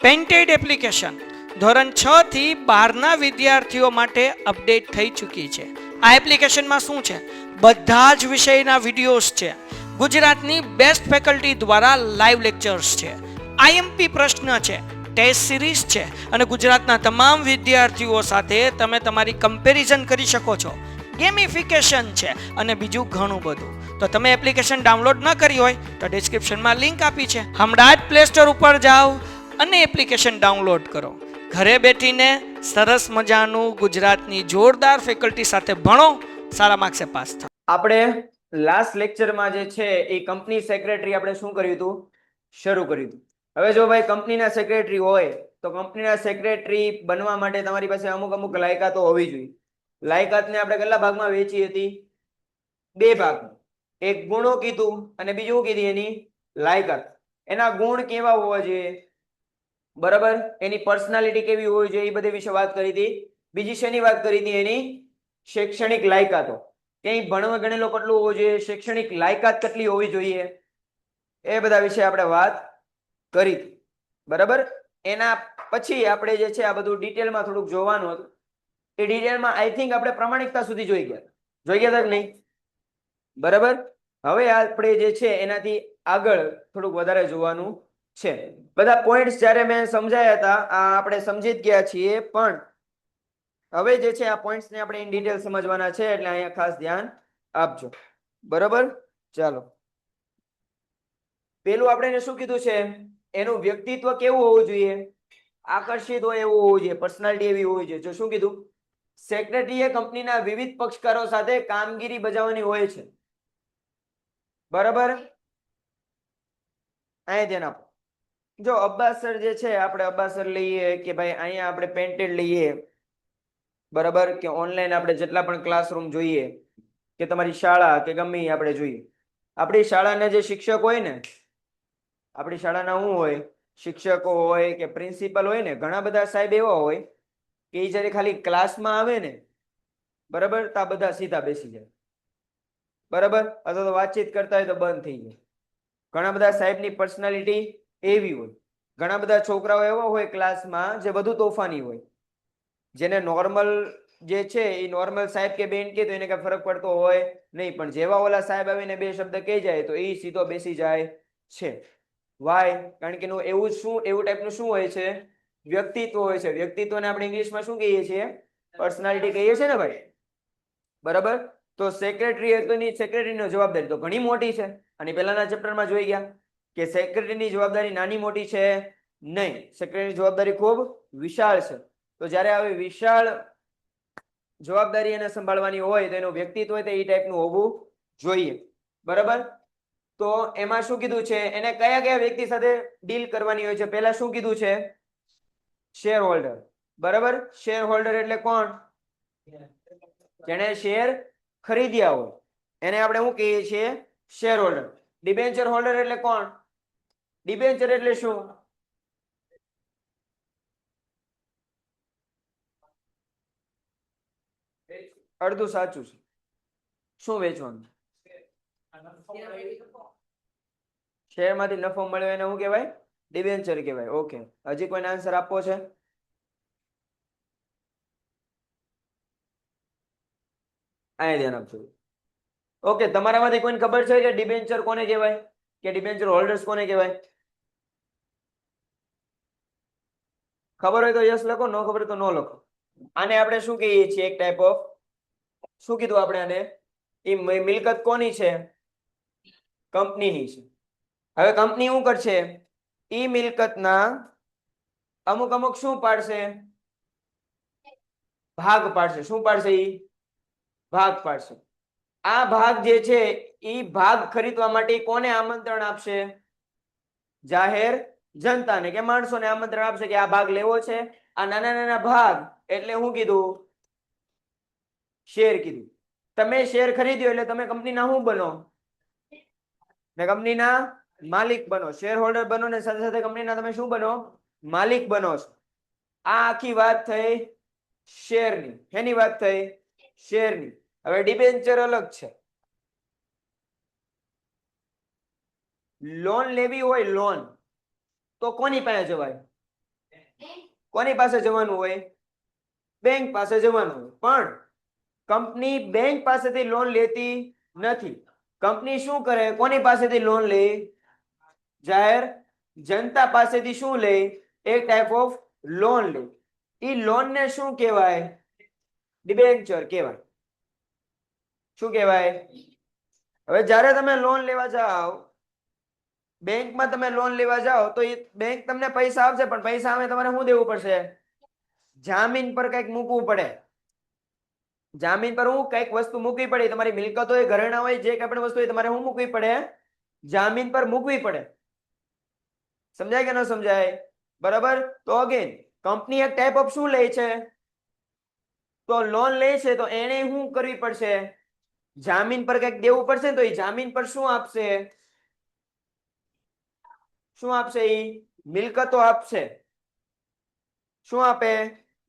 Painted application ધોરણ 6 થી 12ના વિદ્યાર્થીઓ માટે અપડેટ થઈ ચૂકી છે. આ એપ્લિકેશનમાં શું છે? બધા જ વિષયના વિડીયોઝ છે. ગુજરાતની બેસ્ટ ફેકલ્ટી દ્વારા લાઈવ લેક્ચર્સ છે. આઈએમપી પ્રશ્ન છે, ટેસ્ટ સિરીઝ છે અને ગુજરાતના તમામ વિદ્યાર્થીઓ સાથે તમે તમારી કમ્પેરિઝન કરી શકો છો. ગેમિફિકેશન છે અને બીજું ઘણું બધું. તો તમે એપ્લિકેશન ડાઉનલોડ ન કરી હોય તો ડિસ્ક્રિપ્શનમાં લિંક આપી છે. હમણાં જ પ્લે સ્ટોર ઉપર જાઓ અને એપ્લિકેશન ડાઉનલોડ કરો. ઘરે બેઠીને સરસ મજાનું ગુજરાતની જોરદાર ફેકલ્ટી સાથે ભણો, સારા માર્ક્સે પાસ થાઓ. આપણે લાસ્ટ લેક્ચરમાં જે છે એ કંપની સેક્રેટરી આપણે શું કર્યું હતું? શરૂ કર્યું હતું. હવે જો ભાઈ કંપનીના સેક્રેટરી હોય તો કંપનીના સેક્રેટરી બનવા માટે તમારી પાસે અમુક લાયકાતો હોવી જોઈએ. લાયકાતને આપણે કેટલા ભાગમાં વહેંચી હતી? 2 ભાગમાં. એક ગુણો કીધું અને બીજું કીધી એની લાયકાત. એના ગુણ કેવા હોવા જોઈએ, બરાબર, એની પર્સનાલિટી કેવી હોવી જોઈએ, એ બધી વિશે વાત કરી હતી. બીજી શેની વાત કરી હતી? એની શૈક્ષણિક લાયકાતો. ક્યાંય ભણવા ગણેલો કેટલું હોવું જોઈએ, શૈક્ષણિક લાયકાત કેટલી હોવી જોઈએ, એ બધા વિશે આપણે વાત કરી હતી. બરાબર. એના પછી આપણે જે છે આ બધું ડિટેલમાં થોડુંક જોવાનું હતું. એ ડિટેલમાં આઈ થિંક આપણે પ્રમાણિકતા સુધી જોઈ ગયા હતા કે નહીં? બરાબર. હવે આપણે જે છે એનાથી આગળ થોડુંક વધારે જોવાનું છે. બધા પોઈન્ટ્સ જ્યારે મેં સમજાયા હતા આ આપણે સમજી જ ગયા છીએ, પણ હવે જે છે આ પોઈન્ટ્સને આપણે ઇન ડિટેલ સમજવાના છે, એટલે અહીંયા ખાસ ધ્યાન આપજો. બરાબર. ચાલો, પેલું આપણે શું કીધું છે? એનું વ્યક્તિત્વ કેવું હોવું જોઈએ? આકર્ષિત હોય એવું હોવું જોઈએ, પર્સનાલિટી એવી હોવી જોઈએ. જો શું કીધું? સેક્રેટરીએ કંપનીના વિવિધ પક્ષકારો સાથે કામગીરી બજાવવાની હોય છે. બરાબર. અહીંયા ધ્યાન આપો. જો અબ્બાસર જે છે, આપણે અબ્બાસર લઈએ કે ભાઈ અહીંયા આપણે પેન્ટેડ લઈએ, બરાબર, કે ઓનલાઈન આપણે જેટલા પણ ક્લાસરૂમ જોઈએ કે તમારી શાળા કે ગમે એ આપણે જોઈએ, આપણી શાળાના જે શિક્ષક હોય ને, આપણી શાળાના શું હોય, શિક્ષકો હોય કે પ્રિન્સિપલ હોય ને, ઘણા બધા સાહેબ એવા હોય કે એ જ્યારે ખાલી ક્લાસમાં આવે ને, બરાબર, તો આ બધા સીધા બેસી જાય. બરાબર. અથવા તો વાતચીત કરતા હોય તો બંધ થઈ જાય. ઘણા બધા સાહેબની પર્સનાલિટી એવી હોય. ઘણા બધા છોકરાઓ એવા હોય ક્લાસમાં જે બધું તોફાની હોય, જેને નોર્મલ જે છે એ નોર્મલ સાહેબ કે બેન કે તો એને કઈ ફરક પડતો હોય નહીં, પણ જેવા ઓલા સાહેબ આવીને 2 શબ્દ કહી જાય તો એ સીધો બેસી જાય છે. વાય? કારણ કે એવું ટાઈપનું શું હોય છે? વ્યક્તિત્વ હોય છે. વ્યક્તિત્વને આપણે ઇંગ્લિશમાં શું કહીએ છીએ? પર્સનાલિટી કહીએ છીએ ને ભાઈ. બરાબર. તો સેક્રેટરીની જવાબદારી તો ઘણી મોટી છે, અને પહેલાના ચેપ્ટરમાં જોઈ ગયા કે સેક્રેટરીની જવાબદારી નાની મોટી છે નહીં. સેક્રેટરીની જવાબદારી ખૂબ વિશાળ છે. તો જ્યારે આવી વિશાળ જવાબદારી એને સંભાળવાની હોય તો એનું વ્યક્તિત્વ હોય તો એ ટાઈપનું હોવું જોઈએ. બરાબર. તો એમાં શું કીધું છે? એને કયા કયા વ્યક્તિ સાથે ડીલ કરવાની હોય છે? પહેલા શું કીધું છે? Share holder. બરાબર. શેર હોલ્ડર એટલે કોણ? જેણે શેર ખરીદ્યા હોય એને આપણે શું કહીએ છીએ? Share holder. ડિબેન્ચર હોલ્ડર એટલે કોણ? ડિબેન્ચર એટલે શું? અડધું સાચું છે. શું વેચવાનું? શેરમાંથી નફો મળ્યો એને શું કહેવાય? ડિબેન્ચર કહેવાય. ઓકે. હજી કોઈને આન્સર આપવો છે? અહીંયા ધ્યાન આપજો. ઓકે. તમારામાંથી કોઈને ખબર છે કે ડિબેન્ચર કોને કહેવાય કે ડિબેન્ચર હોલ્ડર્સ કોને કહેવાય? ખબર હોય તો યસ લખો, ન ખબર હોય તો નો લખો. આને આપણે શું કહીએ છીએ? એક ટાઈપ ઓફ, શું કીધું આપણે આને? એ મિલકત કોની છે? કંપનીની છે. હવે કંપની શું કરશે? ઈ મિલકતના અમુક શું પાડશે? ભાગ પાડશે. શું પાડશે? ઈ ભાગ પાડશે. આ ભાગ જે છે એ ભાગ ખરીદવા માટે કોને આમંત્રણ આપશે? જાહેર જનતાને કે માણસોને આમંત્રણ આપશે કે આ ભાગ લેવો છે. આ નાના નાના ભાગ એટલે શું કીધું? શેર કીધું. તમે શેર ખરીદ્યો એટલે તમે કંપનીના શું બનો? ને કંપનીના માલિક બનો. શેર હોલ્ડર બનો ને સાથે સાથે કંપનીના તમે શું બનો? માલિક બનો છો. આ આખી વાત થઈ શેરની. એની વાત થઈ શેરની. હવે ડિબેન્ચર અલગ છે. લોન લેવી હોય, લોન, તો કોની પાસે જવાય? કોની પાસે જવાનું હોય? બેંક પાસે જવાનું હોય. પણ કંપની બેંક પાસેથી લોન લેતી નથી. કંપની શું કરે? કોની પાસેથી લોન લે? જાહેર જનતા પાસેથી શું લે? એક ટાઈપ ઓફ લોન લે. ઈ લોન ને શું કહેવાય? ડિબેન્ચર કહેવાય. શું કહેવાય? હવે જ્યારે તમે લોન લેવા જાઓ, બેંકમાં તમે લોન લેવા જાઓ તો એ બેંક તમને પૈસા આપશે, પણ પૈસા સામે તમારે શું દેવું પડશે? જામીન પર કંઈક મૂકવું પડે. જામીન પર હું કંઈક વસ્તુ મૂકવી પડે. તમારી મિલકત હોય, ઘરેણા હોય, જે કંઈ પણ વસ્તુ હોય, તમારે શું મૂકવી પડે? જામીન પર મૂકવી પડે. સમજાય કે ન સમજાય? બરાબર. તો અગેન કંપની એક ટાઈપ ઓફ શું લે છે? તો લોન લે છે તો એને શું કરવી પડશે? જામીન પર કંઈક દેવું પડશે. તો એ જામીન પર શું આપશે? શું આપશે? ઈ મિલકતો આપશે. શું આપે?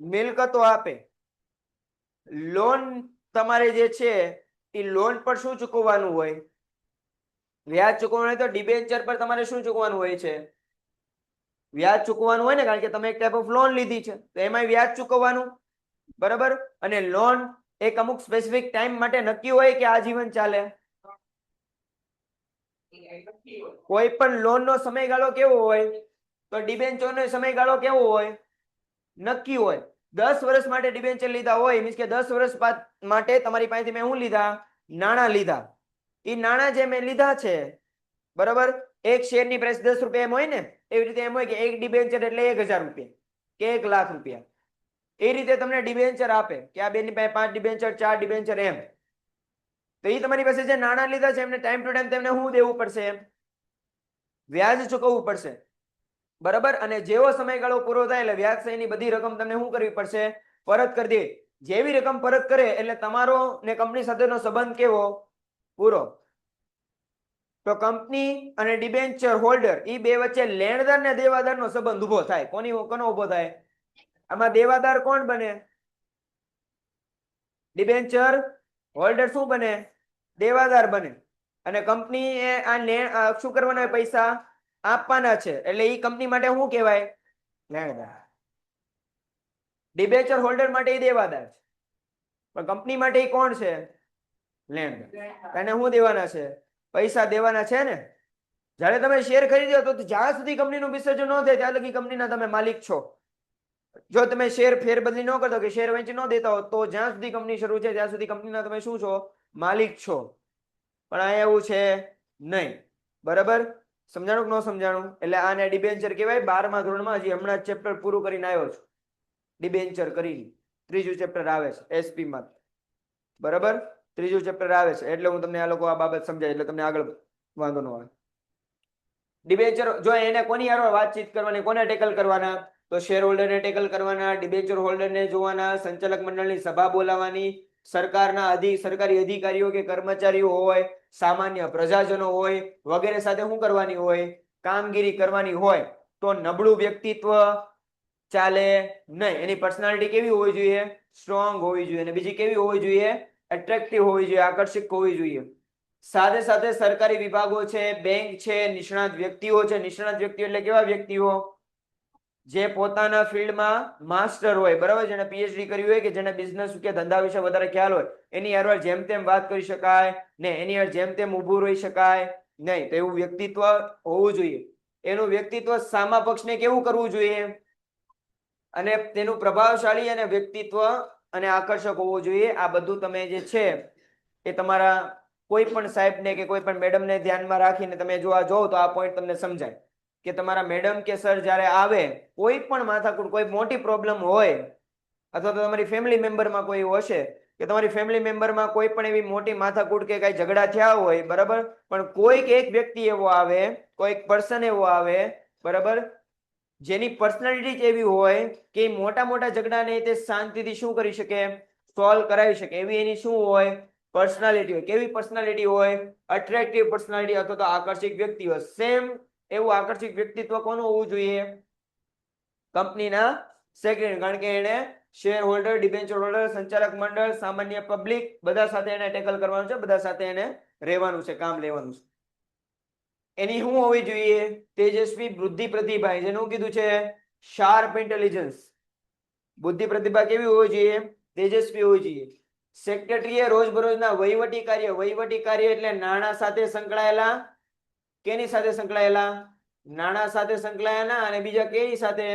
મિલકતો આપે. લોન તમારે જે છે એ લોન પર શું ચૂકવવાનું હોય? વ્યાજ ચૂકવવાનું હોય. તો ડિબેન્ચર પર તમારે શું ચૂકવવાનું હોય છે? વ્યાજ ચૂકવવાનું હોય ને, કારણ કે તમે એક ટાઈપ ઓફ લોન લીધી છે તો એમાં વ્યાજ ચૂકવવાનું. બરાબર. અને લોન એક અમુક સ્પેસિફિક ટાઈમ માટે નક્કી હોય કે આજીવન ચાલે? કોઈ પણ લોન નો સમયગાળો કેવો હોય? તો ડિબેન્ચર નો સમયગાળો કેવો હોય? નક્કી હોય. 10 વર્ષ માટે ડિબેન્ચર લીધા હોય, મીન્સ કે 10 વર્ષ માટે તમારી પાસેથી મેં શું લીધા? નાણાં લીધા. એ નાણાં જે મેં લીધા છે, બરાબર, એક શેરની પ્રાઇસ 10 રૂપિયા એમ હોય ને, એવી રીતે એમ હોય કે એક ડિબેન્ચર એટલે 1000 રૂપિયા કે 1 લાખ રૂપિયા. એ રીતે તમને ડિબેન્ચર આપે કે આ બેની પાસે 5 ડિબેન્ચર, 4 ડિબેન્ચર એમ. તો એ તમારી પાસે જે નાણાં લીધા છે એમને ટાઈમ ટુ ટાઈમ તેમને શું દેવું પડશે? વ્યાજ ચૂકવવું પડશે. બરાબર. અને જેવો સમયગાળો પૂરો થાય એટલે વ્યાજ સહિતની બધી રકમ તમને શું કરવી પડશે? પરત કરી દે. જેવી રકમ પરત કરે એટલે તમારો ને કંપની સાથેનો સંબંધ કેવો? પૂરો. તો કંપની અને ડિબેન્ચર હોલ્ડર એ બે વચ્ચે લેણદાર ને દેવાદાર નો સંબંધ ઉભો થાય. કોનો ઉભો થાય? આમાં દેવાદાર કોણ બને? ડિબેન્ચર હોલ્ડર શું બને? દેવાદાર બને. અને કંપની એ આ શું કરવાના? પૈસા આપવાના છે. એટલે એ કંપની માટે શું કહેવાય? લેણદાર. ડિબેન્ચર હોલ્ડર માટે એ દેવાદાર છે, પણ કંપની માટે એ કોણ છે? લેણદાર. એને શું દેવાના છે? પૈસા દેવાના છે ને. જ્યારે તમે શેર ખરીદ્યો તો જ્યાં સુધી કંપનીનું વિસર્જન ન થાય ત્યાં લગી કંપનીના તમે માલિક છો. જો તમે શેર ફેરબદલી ન કરતો કે શેર વેચી ન દેતા હો તો જ્યાં સુધી કંપની શરૂ છે ત્યાં સુધી કંપનીના તમે શું છો? માલિક છો. પણ આ એવું છે નહીં. બરાબર. સમજાણું કે ન સમજાણું? એટલે આને ડિબેન્ચર કહેવાય. 12મા ધોરણમાં હજી હમણાં જ ચેપ્ટર પૂરું કરીને આવ્યો છું. ડિબેન્ચર કરીને 3જું ચેપ્ટર આવે છે એસપી માં. બરાબર. 3જું ચેપ્ટર આવે છે એટલે હું તમને આ લોકો આ બાબત સમજાય એટલે તમને આગળ વાંધો ન આવે. ડિબેન્ચર જો એને કોની હારે વાતચીત કરવાની, કોને ટેકલ કરવાના? તો શેર હોલ્ડરને ટેકલ કરવાના, ડિબેન્ચર હોલ્ડરને જોવાના, સંચાલક મંડળની સભા બોલાવવાની, સરકારના સરકારી અધિકારીઓ કે કર્મચારીઓ હોય, સામાન્ય પ્રજાજનો હોય વગેરે સાથે શું કરવાની હોય? કામગીરી કરવાની હોય. તો નબળું વ્યક્તિત્વ ચાલે નહીં. એની પર્સનાલિટી કેવી હોવી જોઈએ? સ્ટ્રોંગ હોવી જોઈએ. અને બીજી કેવી હોવી જોઈએ? એટ્રેક્ટિવ હોવી જોઈએ, આકર્ષક હોવી જોઈએ. સાથે સાથે સરકારી વિભાગો છે, બેંક છે, નિષ્ણાત વ્યક્તિઓ છે. નિષ્ણાત વ્યક્તિઓ એટલે કેવા વ્યક્તિઓ? જે પોતાના ફિલ્ડમાં માસ્ટર હોય. બરાબર. જેને પીએચડી કર્યું હોય કે જેને બિઝનેસ કે ધંધા વિશે વધારે ખ્યાલ હોય, એની હારે જેમ તેમ વાત કરી શકાય ને, એની હારે જેમ તેમ ઊભું રહી શકાય નહીં. તો એવું વ્યક્તિત્વ હોવું જોઈએ. એનું વ્યક્તિત્વ સામા પક્ષને કેવું કરવું જોઈએ? અને તેનું પ્રભાવશાળી અને વ્યક્તિત્વ અને આકર્ષક હોવું જોઈએ. આ બધું તમે જે છે એ તમારા કોઈ પણ સાહેબને કે કોઈ પણ મેડમને ધ્યાનમાં રાખીને તમે જો આ જોવો તો આ પોઈન્ટ તમને સમજાય કે તમારા મેડમ કે સર જ્યારે આવે, કોઈ પણ માથાકૂટ, કોઈ મોટી પ્રોબ્લેમ હોય, અથવા તો તમારી ફેમિલી મેમ્બરમાં કોઈ એવું હશે કે તમારી ફેમિલી મેમ્બરમાં કોઈ પણ એવી મોટી માથાકૂટ કે કઈ ઝઘડા થયા હોય, બરાબર, પણ કોઈક એક વ્યક્તિ એવો આવે, કોઈક પર્સન એવો આવે, બરાબર, જેની પર્સનાલિટી જ એવી હોય કે મોટા મોટા ઝઘડાને તે શાંતિથી શું કરી શકે? સોલ્વ કરાવી શકે. એવી એની શું હોય? પર્સનાલિટી હોય. કેવી પર્સનાલિટી હોય? અટ્રેક્ટિવ પર્સનાલિટી અથવા તો આકર્ષક વ્યક્તિ હોય. સેમ એવું આકર્ષક વ્યક્તિત્વ કોનું હોવું જોઈએ? કંપનીના સેક્રેટરી. કારણ કે એને શેર હોલ્ડર, ડિબેન્ચર હોલ્ડર, સંચાલક મંડળ, સામાન્ય પબ્લિક બધા સાથે એને ટેકલ કરવાનું છે, બધા સાથે એને રહેવાનું છે, કામ લેવાનું છે. એની શું હોવી જોઈએ? તેજસ્વી બુદ્ધિ પ્રતિભા. જેનું કીધું છે શાર્પ ઇન્ટેલિજન્સ. બુદ્ધિ પ્રતિભા કેવી હોવી જોઈએ? તેજસ્વી હોવી જોઈએ. સેક્રેટરીએ રોજબરોજના વહીવટી કાર્ય એટલે નાણાં સાથે સંકળાયેલા, કેની સાથે સંકળાયેલા? નાણાં સાથે સંકળાયેલા. અને બીજા કેની સાથે?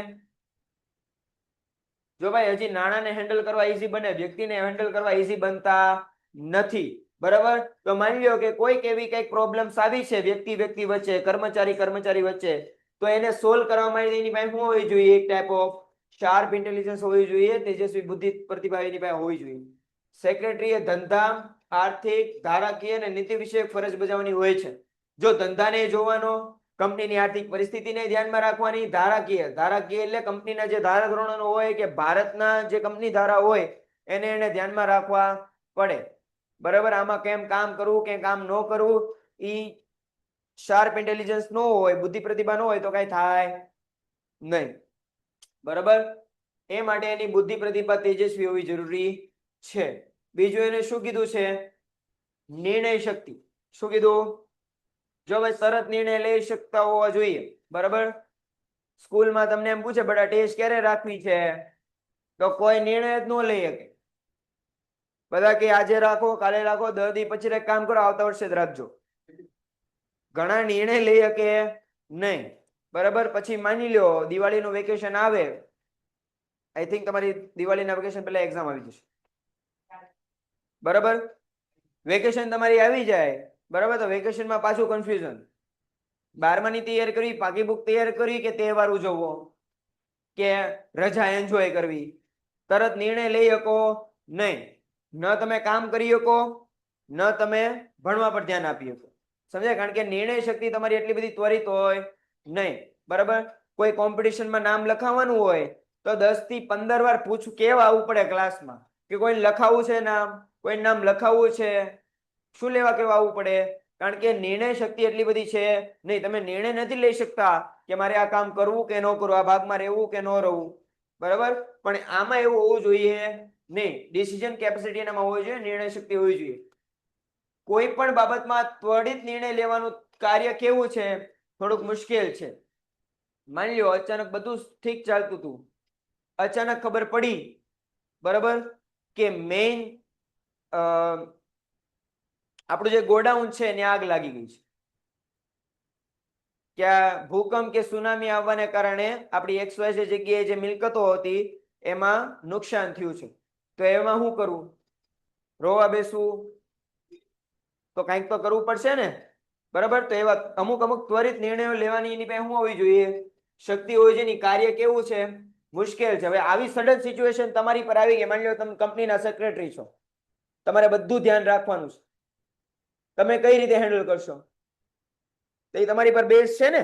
જો ભાઈ હજી નાણાંને હેન્ડલ કરવા ઈઝી બને, વ્યક્તિને હેન્ડલ કરવા ઈઝી બનતા નથી. બરાબર? તો માની લો કે કોઈક એવી કઈક પ્રોબ્લેમ્સ આવી છે વ્યક્તિ વચ્ચે, કર્મચારી વચ્ચે, તો એને સોલ્વ કરવા માટે એની પાસે શું હોવી જોઈએ? એક ટાઈપ ઓફ શાર્પ ઇન્ટેલિજન્સ હોવી જોઈએ, તેજસ્વી બુદ્ધિ પ્રતિભા એની પાસે હોવી જોઈએ. સેક્રેટરીએ ધંધા, આર્થિક, ધારાકીય અને નીતિ વિષયક ફરજ બજાવવાની હોય છે. જો ધંધાને જોવાનો, કંપનીની આર્થિક પરિસ્થિતિને ધ્યાનમાં રાખવાની, ધારાકીય એટલે કંપનીના જે ધારાધોરણો હોય કે ભારતના જે કંપની ધારા હોય એને ધ્યાનમાં રાખવા પડે. બરાબર? આમાં કેમ કામ કરવું કે કામ ન કરવું, ઈ શાર્પ ઇન્ટેલિજન્સ ન હોય, બુદ્ધિ પ્રતિભા ન હોય તો કઈ થાય નહીં. બરાબર? એ માટે એની બુદ્ધિ પ્રતિભા તેજસ્વી હોવી જરૂરી છે. બીજું એને શું કીધું છે? નિર્ણય શક્તિ. શું કીધું? જો ભાઈ તરત નિર્ણય લઈ શકતા હોવા જોઈએ. બરાબર? સ્કૂલમાં તમને એમ પૂછે બેટા ટેસ્ટ ક્યારે રાખવી છે, તો કોઈ નિર્ણય જ ન લઈ શકે. બધા કે આજે રાખો, કાલે રાખો, 10 દી પછી એક કામ કરો, આવતા વર્ષે જ રાખજો. ઘણા નિર્ણય લઈ શકે નહીં. બરાબર? પછી માની લો દિવાળીનું વેકેશન આવે, આઈ થિંક તમારી દિવાળીના વેકેશન પહેલા એક્ઝામ આવી જશે. બરાબર? વેકેશન તમારી આવી જાય, બરાબર, તો વેકેશનમાં પાછું કન્ફ્યુઝન. 12માની તૈયારી કરવી, પાકી બુક તૈયાર કરવી કે તહેવાર ઉજવવો કે રજા એન્જોય કરવી, તરત નિર્ણય લઈ શકો નહીં. ન તમે કામ કરી શકો, ન તમે ભણવા પર ધ્યાન આપી શકો. સમજાય? કારણ કે નિર્ણય શક્તિ તમારી એટલી બધી ત્વરિત હોય નહીં. બરાબર? કોઈ કોમ્પિટિશનમાં નામ લખાવવાનું હોય તો 10 થી 15 વાર કેવા આવવું પડે ક્લાસમાં કે કોઈ લખાવવું છે નામ, કોઈ નામ લખાવવું છે, શું લેવા કેવા આવવું પડે? કારણ કે નિર્ણય શક્તિ એટલી બધી છે નહીં. તમે નિર્ણય નથી લઈ શકતા કે મારે આ કામ કરવું કે ન કરવું, આ ભાગમાં રહેવું કે ન રહેવું. બરાબર? પણ આમાં એવું હોવું જોઈએ નહીં. ડિસિઝન કેપેસિટી એનામાં હોવી જોઈએ, નિર્ણય શક્તિ હોવી જોઈએ. કોઈ પણ બાબતમાં ત્વરિત નિર્ણય લેવાનું કાર્ય કેવું છે? થોડુંક મુશ્કેલ છે. માની લો અચાનક બધું ઠીક ચાલતું હતું, અચાનક ખબર પડી, બરાબર, કે મેઇન આપણું જે ગોડાઉન છે એને આગ લાગી ગઈ છે, કે આ ભૂકંપ કે સુનામી આવવાને કારણે આપણી XYZ જગ્યાએ જે મિલકતો હતી એમાં નુકસાન થયું છે. તો એમાં શું કરવું? રોવા બેસવું? તો કંઈક તો કરવું પડશે ને. બરાબર? તો એવા અમુક ત્વરિત નિર્ણયો લેવાની એની પાસે શું હોવી જોઈએ? શક્તિ હોવી જોઈએ. કાર્ય કેવું છે? મુશ્કેલ છે. હવે આવી સડન સિચ્યુએશન તમારી પર આવી ગઈ, માની લો તમે કંપનીના સેક્રેટરી છો, તમારે બધું ધ્યાન રાખવાનું છે, તમે કઈ રીતે હેન્ડલ કરશો? તો એ તમારી પર બેઝ છે ને.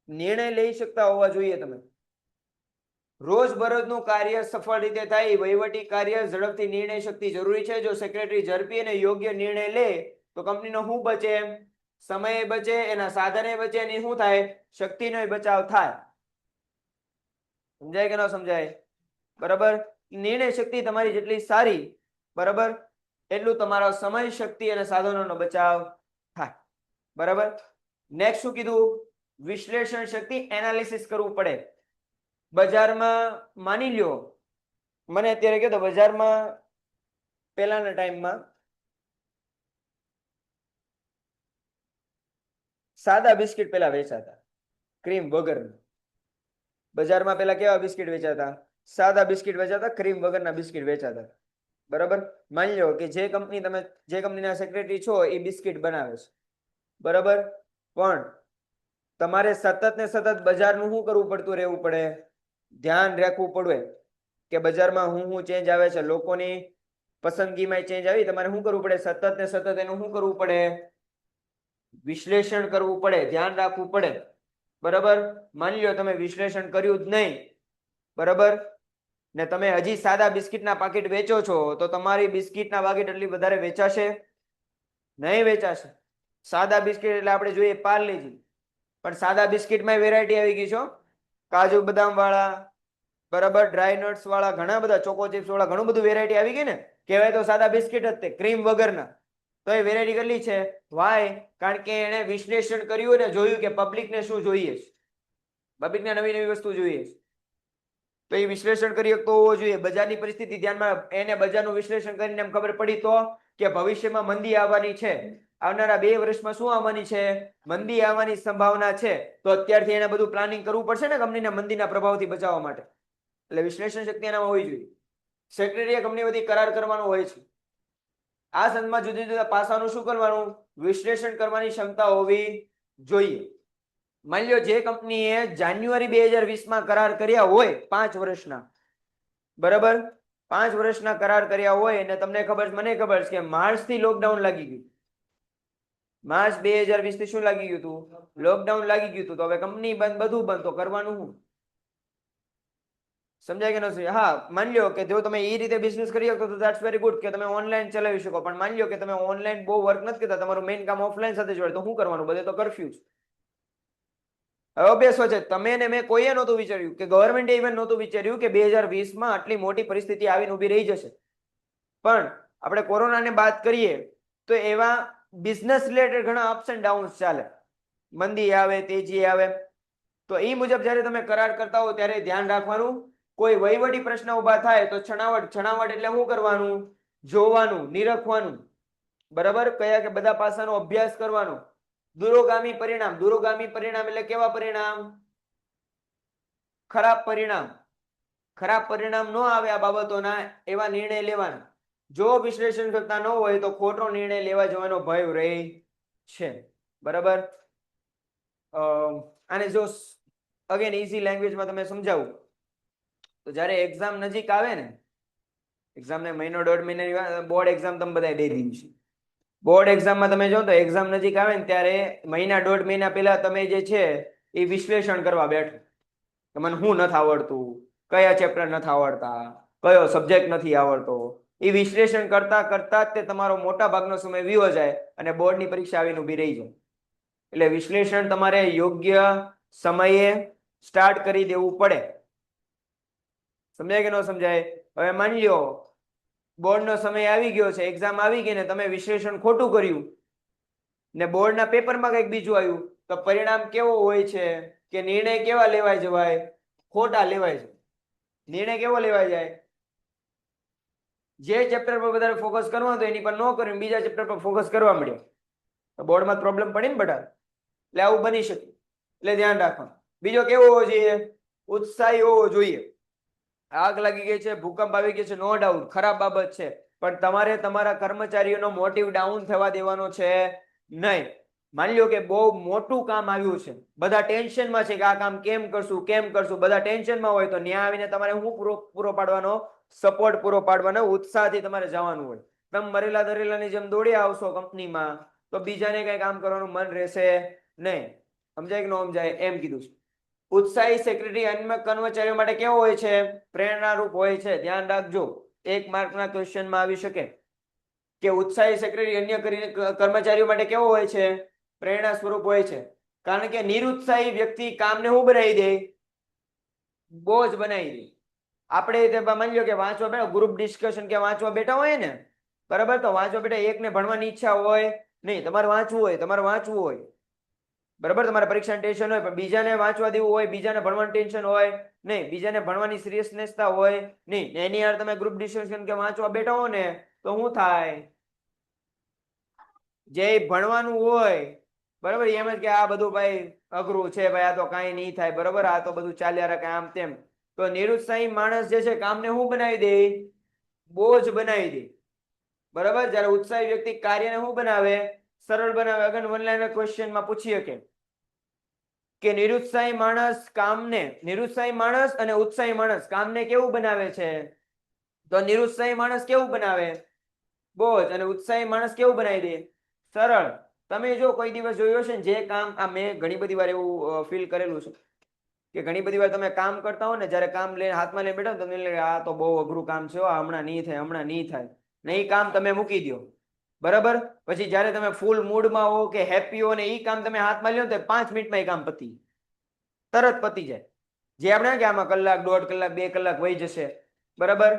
નિર્ણય લઈ શકતા હોવા જોઈએ તમે. રોજબરોજનું કાર્ય સફળ રીતે થાય, વહીવટી કાર્ય, ઝડપથી નિર્ણય શક્તિ જરૂરી છે. જો સેક્રેટરી ઝડપી અને યોગ્ય નિર્ણય લે તો કંપનીનો શું બચે? સમય બચે, એના સાધને બચે, અને શું થાય? શક્તિનો બચાવ થાય. સમજાય કે ન સમજાય? બરાબર? નિર્ણય શક્તિ તમારી જેટલી સારી, બરાબર, એટલું તમારો સમય, શક્તિ અને સાધનોનો બચાવ થાય. બરાબર? નેક્સ્ટ શું કીધું? વિશ્લેષણ શક્તિ, એનાલિસિસ કરવું પડે. બજારમાં માની લ્યો, મને અત્યારે કહો તો બજારમાં પહેલાના ટાઈમમાં સાદા બિસ્કિટ પેલા વેચાતા, ક્રીમ વગરના. બજારમાં પેલા કેવા બિસ્કિટ વેચાતા? સાદા બિસ્કિટ વેચાતા, ક્રીમ વગરના બિસ્કિટ વેચાતા. બરાબર? માની લો કે જે કંપનીના સેક્રેટરી છો એ બિસ્કિટ બનાવે છે, બરાબર, પણ તમારે સતત ને સતત બજારનું શું કરવું પડતું રહેવું પડે? ધ્યાન રાખવું પડે કે બજારમાં હું ચેન્જ આવે છે, લોકોની પસંદગીમાં ચેન્જ આવી, તમારે શું કરવું પડે? સતત ને સતત એનું શું કરવું પડે? વિશ્લેષણ કરવું પડે, ધ્યાન રાખવું પડે. બરાબર? માની લો તમે વિશ્લેષણ કર્યું જ નહીં, બરાબર, ને તમે હજી સાદા બિસ્કિટના પાકીટ વેચો છો, તો તમારી બિસ્કિટના પાકીટ એટલી વધારે વેચાશે નહીં? વેચાશે. સાદા બિસ્કિટ એટલે આપણે જોઈએ પાર્લેજી, પણ સાદા બિસ્કિટમાં વેરાયટી આવી ગઈ છે, કાજુ બદામ વાળા, બરાબર, ડ્રાય નટ્સ વાળા, ઘણા બધા, ચોકો ચિપ્સ વાળા, ઘણું બધું વેરાયટી આવી ગઈ ને. કહેવાય તો સાદા બિસ્કિટ જ તે, ક્રીમ વગરના, તો એ વેરાયટી કેટલી છે? વાય? કારણ કે એને વિશ્લેષણ કર્યું ને જોયું કે પબ્લિકને શું જોઈએ છે, પબ્લિકને નવી નવી વસ્તુ જોઈએ છે. તો એ વિશ્લેષણ કરી શકતો હોવો જોઈએ. બજારની પરિસ્થિતિ ધ્યાનમાં એને બજારનું વિશ્લેષણ કરીને એમ ખબર પડી તો કે ભવિષ્યમાં મંદી આવવાની છે, આવનારા 2 વર્ષમાં શું આવવાની છે, મંદી આવવાની સંભાવના છે, તો અત્યારથી એને બધું પ્લાનિંગ કરવું પડશે ને કંપનીના મંદીના પ્રભાવથી બચાવવા માટે. એટલે વિશ્લેષણ શક્તિ એનામાં હોવી જોઈએ. સેક્રેટરીએ કંપની વતી કરાર કરવાનો હોય છે. આ સંદર્ભમાં જુદા જુદા પાસાનું શું કરવાનું, વિશ્લેષણ કરવાની ક્ષમતા હોવી જોઈએ. માની લો જે કંપનીએ જાન્યુઆરી 2020માં કરાર કર્યા હોય 5 વર્ષના, બરાબર, 5 વર્ષના કરાર કર્યા હોય અને તમને ખબર છે, મને ખબર છે કે માર્ચથી લોકડાઉન લાગી ગયું. માર્ચ 2020 થી શું લાગી ગયું હતું, લોકડાઉન લાગી ગયું હતું. તો હવે કંપની બંધ, બધું બંધ, તો કરવાનું શું? સમજાય કે ન સમજાય? હા, માની લો કે જો તમે એ રીતે બિઝનેસ કરી શકો તો ધેટ્સ વેરી ગુડ કે તમે ઓનલાઈન ચલાવી શકો. પણ માની લો કે તમે ઓનલાઈન બહુ વર્ક નથી કરતા, તમારું મેઇન કામ ઓફલાઈન સાથે જોડે, તો શું કરવાનું? બધે તો કર્ફ્યુ છે. હવે અભ્યાસ છે, તમે ને મેં કોઈએ નહોતું વિચાર્યું કે ગવર્મેન્ટે ઇવન નહોતું વિચાર્યું કે 2020માં આટલી મોટી પરિસ્થિતિ આવીને ઊભી રહી જશે. પણ આપણે કોરોનાને બાદ કરીએ તો એવા બિઝનેસ રિલેટેડ ઘણા અપ્સ એન્ડ ડાઉન્સ ચાલે, મંદી આવે, તેજી આવે. તો એ મુજબ જ્યારે તમે કરાર કરતા હો ત્યારે ધ્યાન રાખવાનું, કોઈ વહીવટી પ્રશ્ન ઊભા થાય તો છણાવટ એટલે શું કરવાનું? જોવાનું, નિરખવાનું, બરાબર, કયા કે બધા પાસાનો અભ્યાસ કરવાનો. દૂરોગામી પરિણામ એટલે કેવા પરિણામ? ખરાબ પરિણામ ન આવે આ બાબતોના, એવા નિર્ણય લેવાના. જો વિશ્લેષણ કરતા ન હોય તો ખોટો નિર્ણય લેવા જવાનો ભય રહે છે, બરાબર. આને જો અગેન ઈઝી લેંગ્વેજમાં તમે સમજાવું તો જ્યારે એક્ઝામ નજીક આવે ને, એક્ઝામને મહિનો 1.5 મહિનાની બોર્ડ એક્ઝામ તમે બધા દઈ દીધી છે. બોર્ડ એક્ઝામમાં તમે જો તો એક્ઝામ નજીક આવે ને ત્યારે મહિના 1.5 મહિના પહેલા તમે જે છે એ વિશ્લેષણ કરવા બેઠો કે મને શું નથી આવડતું, કયા ચેપ્ટર નથી આવડતા, કયો સબ્જેક્ટ નથી આવડતો. એ વિશ્લેષણ કરતા કરતા જ તે તમારો મોટા ભાગનો સમય વીવો જાય અને બોર્ડની પરીક્ષા આવીને ઊભી રહી જાય. એટલે વિશ્લેષણ તમારે યોગ્ય સમયે સ્ટાર્ટ કરી દેવું પડે. સમજાય કે ન સમજાય? હવે માની લો બોર્ડનો સમય આવી ગયો છે, એક્ઝામ આવી ગઈ ને તમે વિશ્લેષણ ખોટું કર્યું ને બોર્ડના પેપરમાં કંઈક બીજું આવ્યું, તો પરિણામ કેવો હોય છે કે નિર્ણય કેવા લેવાય જવાય? ખોટા લેવાય છે. નિર્ણય કેવો લેવાય જાય? જે ચેપ્ટર પર વધારે ફોકસ કરવાનું હતું એની પર ન કર્યું, બીજા ચેપ્ટર પર ફોકસ કરવા મળ્યો, તો બોર્ડમાં પ્રોબ્લેમ પડી ને બટા. એટલે આવું બની શકે, એટલે ધ્યાન રાખવાનું. બીજો કેવો હોવો જોઈએ? ઉત્સાહી હોવો જોઈએ. આગ લાગી ગઈ છે, ભૂકંપ આવી ગયો છે, નો ડાઉટ ખરાબ બાબત છે, પણ તમારે તમારા કર્મચારીઓનો મોટિવ ડાઉન થવા દેવાનો છે નહીં. માની લો કે બહુ મોટું કામ આવ્યું છે, બધા ટેન્શનમાં છે કે આ કામ કેમ કરશું, બધા ટેન્શનમાં હોય તો ત્યાં આવીને તમારે શું પૂરો પાડવાનો? સપોર્ટ પૂરો પાડવાનો. ઉત્સાહથી તમારે જવાનું હોય. તમે મરેલા ધરેલાની જેમ દોડી આવશો કંપનીમાં તો બીજાને કઈ કામ કરવાનું મન રહેશે નહીં. સમજાય કે ન સમજાય? એમ કીધું છે. ઉત્સાહી સેક્રેટરી અન્ય કર્મચારીઓ માટે કેવો હોય છે? પ્રેરણારૂપ હોય છે. ધ્યાન રાખજો, 1 માર્કના ક્વેશ્ચનમાં આવી શકે કે ઉત્સાહી સેક્રેટરી અન્ય કર્મચારીઓ માટે કેવો હોય છે? પ્રેરણા સ્વરૂપ હોય છે. કારણ કે નિરુત્સાહી વ્યક્તિ કામને શું બનાવી દે? બોજ બનાવી દે. આપણે માની લો કે વાંચવા બેઠા, ગ્રુપ ડિસ્કશન કે વાંચવા બેઠા હોય ને, બરાબર, તો વાંચવા બેઠા એકને ભણવાની ઈચ્છા હોય નહીં, તમારે વાંચવું હોય, બરાબર, તમારે પરીક્ષાનું ટેન્શન હોય, પણ બીજાને વાંચવા દેવું હોય, બીજાને ભણવાનું ટેન્શન હોય નહીં, બીજાને ભણવાની સિરિયસનેસતા હોય નહીં, એની યાર તમે ગ્રુપ ડિસ્કશન કે વાંચવા બેઠા હો ને તો શું થાય? જે ભણવાનું હોય, બરાબર, એમ જ કે આ બધું ભાઈ અઘરું છે, ભાઈ આ તો કાંઈ નહીં થાય, બરાબર, આ તો બધું ચાલ્યા રાખે આમ તેમ. તો નિરુત્સાહી માણસ જે છે કામને શું બનાવી દે? બોજ બનાવી દે, બરાબર. જ્યારે ઉત્સાહી વ્યક્તિ કાર્યને શું બનાવે? સરળ બનાવે. અગર ઓનલાઈન ક્વેશ્ચનમાં પૂછી શકે કે નિરુત્સાહી માણસ અને ઉત્સાહી માણસ કામને કેવું બનાવે છે? તો નિરુત્સાહી માણસ કેવું બનાવે? બોજ. અને ઉત્સાહી માણસ કેવું બનાવી દે? સરળ. તમે જો કોઈ દિવસ જોયો છે ને, જે કામ આ મેં ઘણી બધી વાર એવું ફીલ કરેલું છે કે ઘણી બધી વાર તમે કામ કરતા હો ને, જ્યારે કામ લઈને હાથમાં લઈને બેઠા તમને લાગે આ તો બહુ અઘરું કામ છે, હમણાં નહીં થાય ને એ કામ તમે મૂકી દો, બરાબર. પછી જ્યારે તમે ફૂલ મૂડમાં હો કે હેપી હો ને એ કામ તમે હાથમાં લ્યો તો 5 મિનિટમાં એ કામ તરત પતી જાય. જે આપણે કે આમાં કલાક, 1.5 કલાક, 2 કલાક વહી જશે, બરાબર,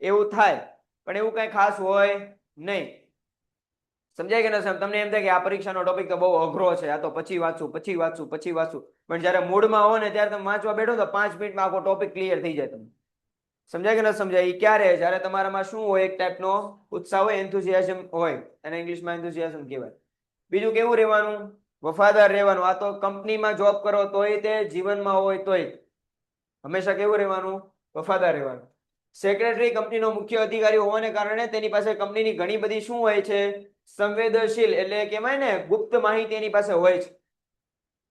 એવું થાય. પણ એવું કઈ ખાસ હોય નહીં. સમજાય કે ન? તમને એમ થાય કે આ પરીક્ષાનો ટોપિક તો બહુ અઘરો છે, આ તો પછી વાંચું. પણ જ્યારે મૂડમાં હો ને ત્યારે તમે વાંચવા બેઠો તો 5 મિનિટમાં આખો ટોપિક ક્લિયર થઈ જાય તમને. સમજાય કે ન સમજાય? એ ક્યારે? જ્યારે તમારામાં શું હોય, એક ટાઈપનો ઉત્સાહ હોય, એન્થુઝિયાઝમ હોય, અને ઇંગ્લિશમાં એન્થુઝિયાઝમ કહેવાય. બીજું કેવું રહેવાનું? વફાદાર રહેવાનું. આ તો કંપનીમાં જોબ કરો તોય તે, જીવનમાં હોય તોય હંમેશા કેવું રહેવાનું? વફાદાર રહેવાનું. સેક્રેટરી કંપનીનો મુખ્ય અધિકારી હોવાને કારણે તેની પાસે કંપનીની ઘણી બધી શું હોય છે? સંવેદનશીલ એટલે કહેવાય ને ગુપ્ત માહિતી એની પાસે હોય છે.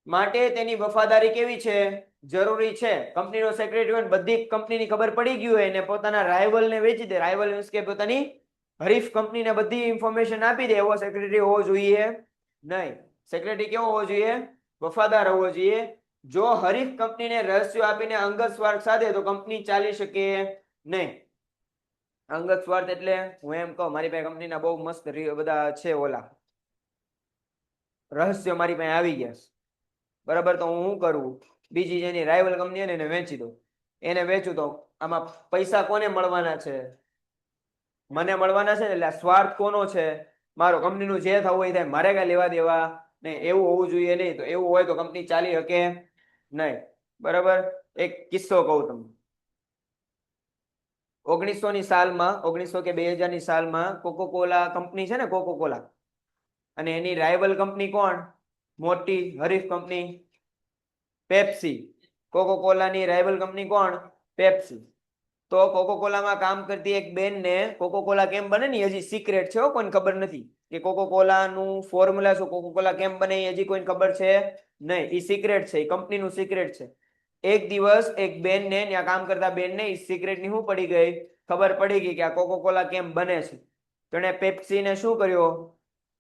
માટે તેની વફાદારી કેવી છે? જરૂરી છે. કંપનીનો સેક્રેટરી હોય, બધી કંપનીની ખબર પડી ગઈ હોય ને પોતાના રાઇવલને વેચી દે, રાઇવલ મીન્સ કે પોતાની હરીફ કંપનીને બધી ઇન્ફોર્મેશન આપી દે, એવો સેક્રેટરી હોવો જોઈએ નહીં. સેક્રેટરી કેવો હોવો જોઈએ? વફાદાર હોવો જોઈએ. જો હરીફ કંપનીને રહસ્યો આપીને અંગત સ્વાર્થ સાધે તો કંપની ચાલી શકે નહીં. અંગત સ્વાર્થ એટલે હું એમ કહું, મારી પાસે કંપનીના બહુ મસ્ત બધા છે, ઓલા રહસ્યો મારી પાસે આવી ગયા છે, બરાબર, તો હું શું કરું? બીજી જેની રાઇવલ કંપની એને વેચી દઉં. એને વેચું તો આમાં પૈસા કોને મળવાના છે? મને મળવાના છે. એટલે સ્વાર્થ કોનો છે? મારો. કંપનીનું જે થવું હોય થાય, મારે કઈ લેવા દેવા નહીં. એવું હોવું જોઈએ નહીં. તો એવું હોય તો કંપની ચાલી શકે નહીં. બરાબર. એક કિસ્સો કહું તમને. 1900 સાલમાં, 1900 કે 2000 ની સાલમાં કોકોકોલા કંપની છે ને, કોકોકોલા, અને એની રાઇવલ કંપની કોણ? મોટી હરીફ કંપની પેપ્સી. કોકોકોલાની રાઇવલ કંપની કોણ? પેપ્સી. તો કોકોકોલામાં કામ કરતી એક બેનને કોકોકોલા કેમ બને ને હજી સિક્રેટ છે, કોઈને ખબર નથી કે કોકોકોલાનું ફોર્મ્યુલા શું, કોકોકોલા કેમ બને એ હજી કોઈને ખબર છે નહીં. એ સિક્રેટ છે, એ કંપનીનું સિક્રેટ છે. એક દિવસ એક બેનને, ત્યાં કામ કરતા બેનને એ સિક્રેટની શું પડી ગઈ? ખબર પડી ગઈ કે આ કોકોકોલા કેમ બને છે. તો એને પેપ્સીને શું કર્યો?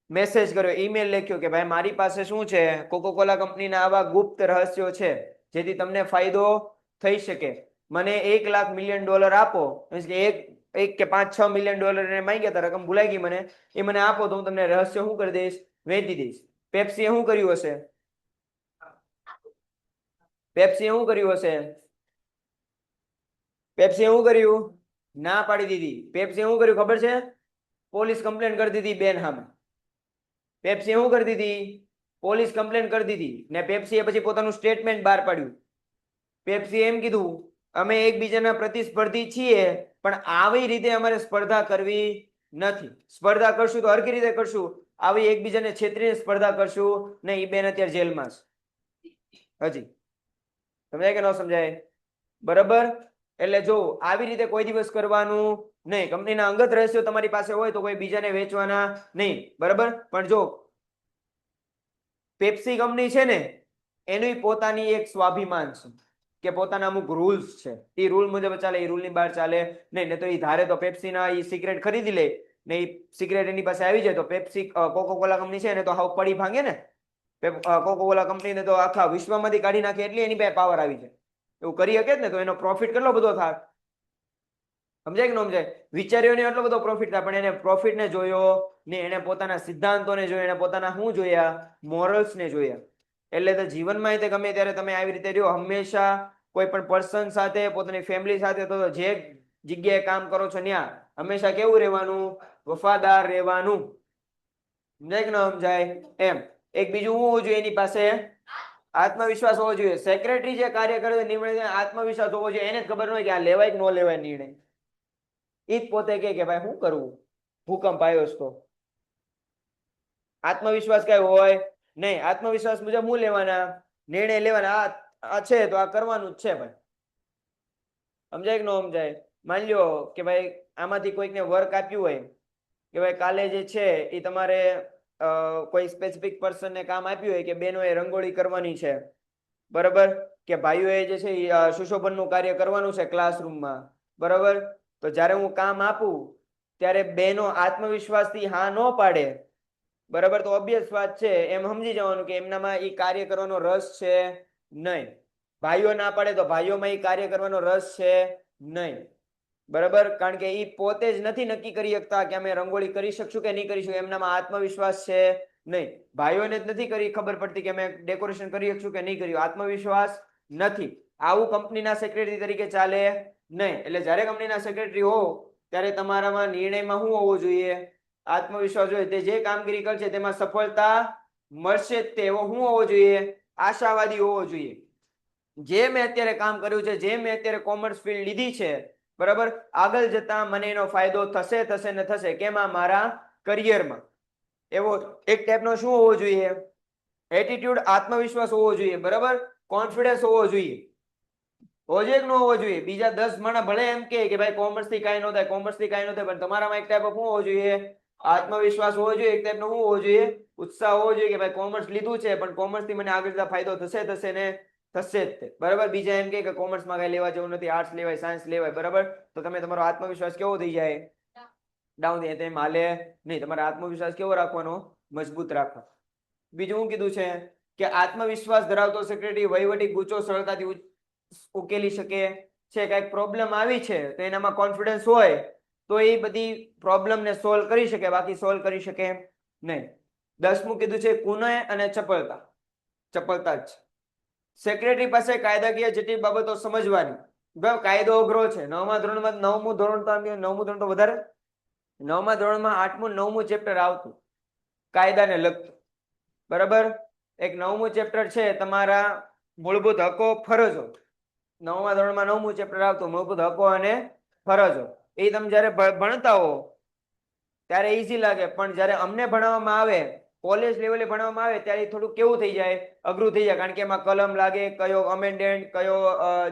મેસેજ કર્યો, ઈમેલ લખ્યો કે ભાઈ મારી પાસે શું છે? કોકોકોલા કંપનીના આવા ગુપ્ત રહસ્યો છે જેથી તમને ફાયદો થઈ શકે. મને $1 લાખ આપો. મીન્સ કે એક કે 5-6 મિલિયન ડોલર એને માંગ્યા હતા, રકમ ભૂલાઈ ગઈ મને. એ મને આપો તો હું તમને રહસ્ય શું કરી દઈશ? વેચી દઈશ. પેપ્સીએ શું કર્યું હશે? પેપ્સીએ શું કર્યું હશે? પેપ્સીએ શું કર્યું? ના પાડી દીધી. પેપ્સીએ શું કર્યું ખબર છે? પોલીસ કમ્પ્લેન કરી દીધી બેન સામે. પેપ્સીએ શું કરી દીધી? પોલીસ કમ્પ્લેન કરી દીધી. ને પેપ્સીએ પછી પોતાનું સ્ટેટમેન્ટ બહાર પાડ્યું. પેપ્સીએ એમ કીધું, અમે એકબીજાના પ્રતિસ્પર્ધી છીએ, પણ આવી રીતે અમારે સ્પર્ધા કરવી નથી. સ્પર્ધા કરશું તો હરકી રીતે કરશું, આવી એકબીજાને છેતરીને સ્પર્ધા કરશું ને. એ બેન અત્યારે જેલમાં છે હજી. સમજાય કે ન સમજાય? બરાબર. એટલે જો આવી રીતે કોઈ દિવસ કરવાનું નહીં. કંપનીના અંગત રહસ્યો તમારી પાસે હોય તો કોઈ બીજાને વેચવાના નહીં. બરાબર. પણ જો પેપ્સી કંપની છે ને, એનું પોતાની એક સ્વાભિમાન છે કે પોતાના અમુક રૂલ્સ છે, એ રૂલ મુજબ ચાલે, એ રૂલની બહાર ચાલે નહીં. ને તો એ ધારે તો પેપ્સીના એ સિગરેટ ખરીદી લે ને, એ સિગરેટ એની પાસે આવી જાય તો પેપ્સી કોકોકોલા કંપની છે એને તો હાવ પડી ભાંગે ને. કોકોકોલા કંપનીને તો આખા વિશ્વમાંથી કાઢી નાખે એટલી એની પાસે પાવર આવી જાય. એવું કરી શકે જ ને, તો એનો પ્રોફિટ કેટલો બધો થાય? સમજાય કે ન સમજાય? વિચાર્યો ને એટલો બધો પ્રોફિટ થાય, પણ એને પ્રોફિટ ને જોયો ને, એને પોતાના સિદ્ધાંતોને જોયા, એને પોતાના શું જોયા? મોરલ્સ ને જોયા. એટલે તો જીવનમાં તે ગમે ત્યારે તમે આવી રીતે રહ્યો, હંમેશા કોઈ પણ પર્સન સાથે, પોતાની ફેમિલી સાથે, તો જે જગ્યાએ કામ કરો છો ત્યાં હંમેશા કેવું રહેવાનું? વફાદાર રહેવાનું. સમજાય કે ન સમજાય? એમ. એક બીજું શું હોવું જોઈએ એની પાસે? આત્મવિશ્વાસ હોવો જોઈએ. સેક્રેટરી જે કાર્ય કરે નિર્ણય, આત્મવિશ્વાસ હોવો જોઈએ. એને જ ખબર ન હોય કે આ લેવાય કે ન લેવાય નિર્ણય. એ જ પોતે કે ભાઈ શું કરવું? ભૂકંપ આવ્યો છે તો. આત્મવિશ્વાસ કઈ હોય નહીં. આત્મવિશ્વાસ મુજબ શું લેવાના? નિર્ણય લેવાના. આ છે તો આ કરવાનું જ છે ભાઈ. સમજાય કે ન સમજાય? માની લ્યો કે ભાઈ આમાંથી કોઈકને વર્ક આપ્યું હોય કે ભાઈ કાલે જે છે એ તમારે કોઈ સ્પેસિફિક પર્સનને કામ આપ્યું હોય કે બહેનોએ રંગોળી કરવાની છે, બરાબર, કે ભાઈઓએ જે છે એ સુશોભનનું કાર્ય કરવાનું છે ક્લાસરૂમમાં, બરાબર. તો જ્યારે હું કામ આપું ત્યારે બહેનો આત્મવિશ્વાસથી હા ન પાડે, બરાબર, તો ઓબ્વિયસ વાત છે એમ સમજી જવાનું કે એમનામાં એ કાર્ય કરવાનો રસ છે નહીં. ભાઈઓ ના પાડે તો ભાઈઓમાં એ કાર્ય કરવાનો રસ છે નહીં, બરાબર, કારણ કે એ પોતે જ નથી નક્કી કરી શકતા કે અમે રંગોળી કરી શકશું કે નહીં કરીશું. એમનામાં આત્મવિશ્વાસ છે નહીં. ભાઈઓને જ નથી કરી ખબર પડતી કે અમે ડેકોરેશન કરી શકશું કે નહીં કર્યું. આત્મવિશ્વાસ નથી. આવું કંપનીના સેક્રેટરી તરીકે ચાલે નહીં. એટલે જ્યારે કંપનીના સેક્રેટરી હો ત્યારે તમારામાં નિર્ણયમાં શું હોવું જોઈએ? આત્મવિશ્વાસ જોઈએ. તે જે કામગીરી કરશે તેમાં સફળતા મળશે તેવો શું હોવો જોઈએ? આશાવાદી હોવો જોઈએ. જે મેં અત્યારે કામ કર્યું છે, જે મેં અત્યારે કોમર્સ ફિલ્ડ લીધી છે, બરાબર, આગળ જતા મને એનો ફાયદો થશે ને થશે. કેમાં? મારા કરિયરમાં. એવો એક ટાઈપનો શું હોવો જોઈએ? એટીટ્યુડ, આત્મવિશ્વાસ હોવો જોઈએ, બરાબર, કોન્ફિડન્સ હોવો જોઈએ. હોજે ન હોવો જોઈએ? બીજા 10 માણસ ભલે એમ કે ભાઈ કોમર્સ થી કાંઈ ન થાય, કોમર્સ થી કાંઈ ન થાય, પણ તમારામાં એક ટાઈપ શું હોવો જોઈએ? આત્મવિશ્વાસ હોવો જોઈએ. એક ટાઈપનો શું હોવો જોઈએ? ઉત્સાહ હોવો જોઈએ કે ભાઈ કોમર્સ લીધું છે, પણ કોમર્સ થી મને આગળ જતા ફાયદો થશે ને થશે જ તે, બરાબર. બીજા એમ કે કોમર્સમાં કઈ લેવા જેવું નથી, આર્ટ્સ લેવાય, સાયન્સ લેવાય, બરાબર, તો તમે તમારો આત્મવિશ્વાસ કેવો થઈ જાય? ડાઉન થઈ જાય. તેમ હાલે નહીં. તમારો આત્મવિશ્વાસ કેવો રાખવાનો? મજબૂત રાખવાનો. બીજું શું કીધું છે કે આત્મવિશ્વાસ ધરાવતો સેક્રેટરી વહીવટી ગુચો સરળતાથી ઉકેલી શકે છે. કઈક પ્રોબ્લેમ આવી છે તો એનામાં કોન્ફિડન્સ હોય તો એ બધી પ્રોબ્લેમ ને સોલ્વ કરી શકે, બાકી સોલ્વ કરી શકે નહીં. 10મું કીધું છે કુનય અને ચપળતા. ચપળતા જ સેક્રેટરી પાસે કાયદાકીય જટિલ બાબતો સમજવાની. કાયદો અઘરો છે. 9મા ધોરણમાં 9મું ધોરણ તો 9મું ધોરણ તો વધારે, 9મા ધોરણમાં 8મું 9મું ચેપ્ટર આવતું કાયદાને લગતું, બરાબર. એક 9મું ચેપ્ટર છે તમારા મૂળભૂત હકો ફરજો. 9મા ધોરણમાં 9મું ચેપ્ટર આવતું મૂળભૂત હકો અને ફરજો. એ તમે જ્યારે ભણતા હો ત્યારે ઈઝી લાગે, પણ જ્યારે અમને ભણાવવામાં આવે, કોલેજ લેવલે ભણાવવામાં આવે ત્યારે થોડું કેવું થઈ જાય? અઘરું થઈ જાય. કારણ કે એમાં કલમ લાગે, કયો અમેન્ડેન્ટ, કયો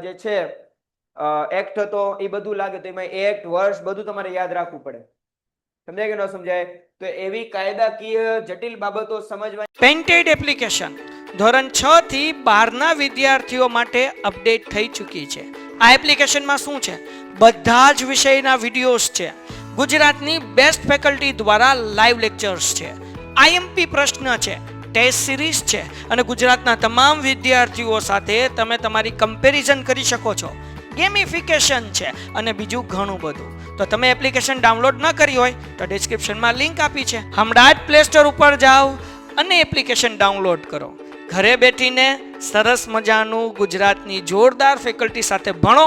જે છે એક્ટ હતો, એ બધું લાગે. તો એમાં એક્ટ, વર્ષ બધું તમારે યાદ રાખવું પડે. સમજાય કે ન સમજાય? તો એવી કાયદાકીય જટિલ બાબતો સમજવા પેન્ટેડ એપ્લિકેશન ધોરણ 6 થી 12ના વિદ્યાર્થીઓ માટે અપડેટ થઈ ચૂકી છે. આ એપ્લિકેશનમાં શું છે? બધા જ વિષયના વિડીયોઝ છે. ગુજરાતની બેસ્ટ ફેકલ્ટી દ્વારા લાઈવ લેક્ચર્સ છે. આઈએમપી પ્રશ્ન છે, ટેસ્ટ સિરીઝ છે, અને ગુજરાતના તમામ વિદ્યાર્થીઓ સાથે તમે તમારી કમ્પેરિઝન કરી શકો છો. ગેમિફિકેશન છે અને બીજું ઘણું બધું. તો તમે એપ્લિકેશન ડાઉનલોડ ન કરી હોય તો ડિસ્ક્રિપ્શનમાં લિંક આપી છે. હમણાં જ પ્લે સ્ટોર ઉપર જાઓ અને એપ્લિકેશન ડાઉનલોડ કરો. ઘરે બેઠીને સરસ મજાનું ગુજરાતની જોરદાર ફેકલ્ટી સાથે ભણો,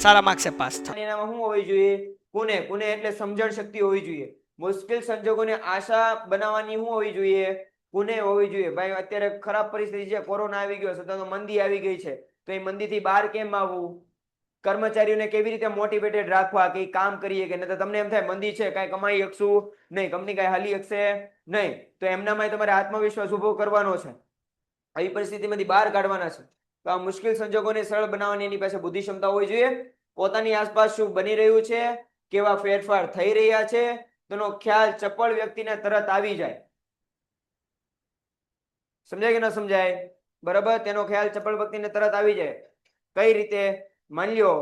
સારા માર્ક્સે પાસ થાઓ. એનામાં શું હોવી જોઈએ? કુને એટલે સમજણ શક્તિ હોવી જોઈએ. મુશ્કેલ સંજોગોને આશા બનાવવાની શું હોવી જોઈએ? કુને હોવી જોઈએ. ભાઈ અત્યારે ખરાબ પરિસ્થિતિ છે, કોરોના આવી ગયો છે, તો મંદી આવી ગઈ છે, તો એ મંદીથી બહાર કેમ આવવું? કર્મચારીઓને કેવી રીતે મોટિવેટેડ રાખવા કે કામ કરીએ કે નહીં? તો તમને એમ થાય મંદી છે, કાંઈ કમાઈ શકશું નહીં, કંપની કાંઈ હાલી શકશે નહીં, તો એમનામાં તમારે આત્મવિશ્વાસ ઉભો કરવાનો છે. આવી પરિસ્થિતિમાંથી બહાર કાઢવાના છે. તો આ મુશ્કેલ સંજોગોને સરળ બનાવવાની એની પાસે બુદ્ધિ ક્ષમતા હોવી જોઈએ. પોતાની આસપાસ શું બની રહ્યું છે, કેવા ફેરફાર થઈ રહ્યા છે, તેનો ખ્યાલ ચપળ વ્યક્તિને તરત આવી જાય. સમજાય કે ન સમજાય? બરાબર. તેનો ખ્યાલ ચપળ વ્યક્તિને તરત આવી જાય. કઈ રીતે? માની લ્યો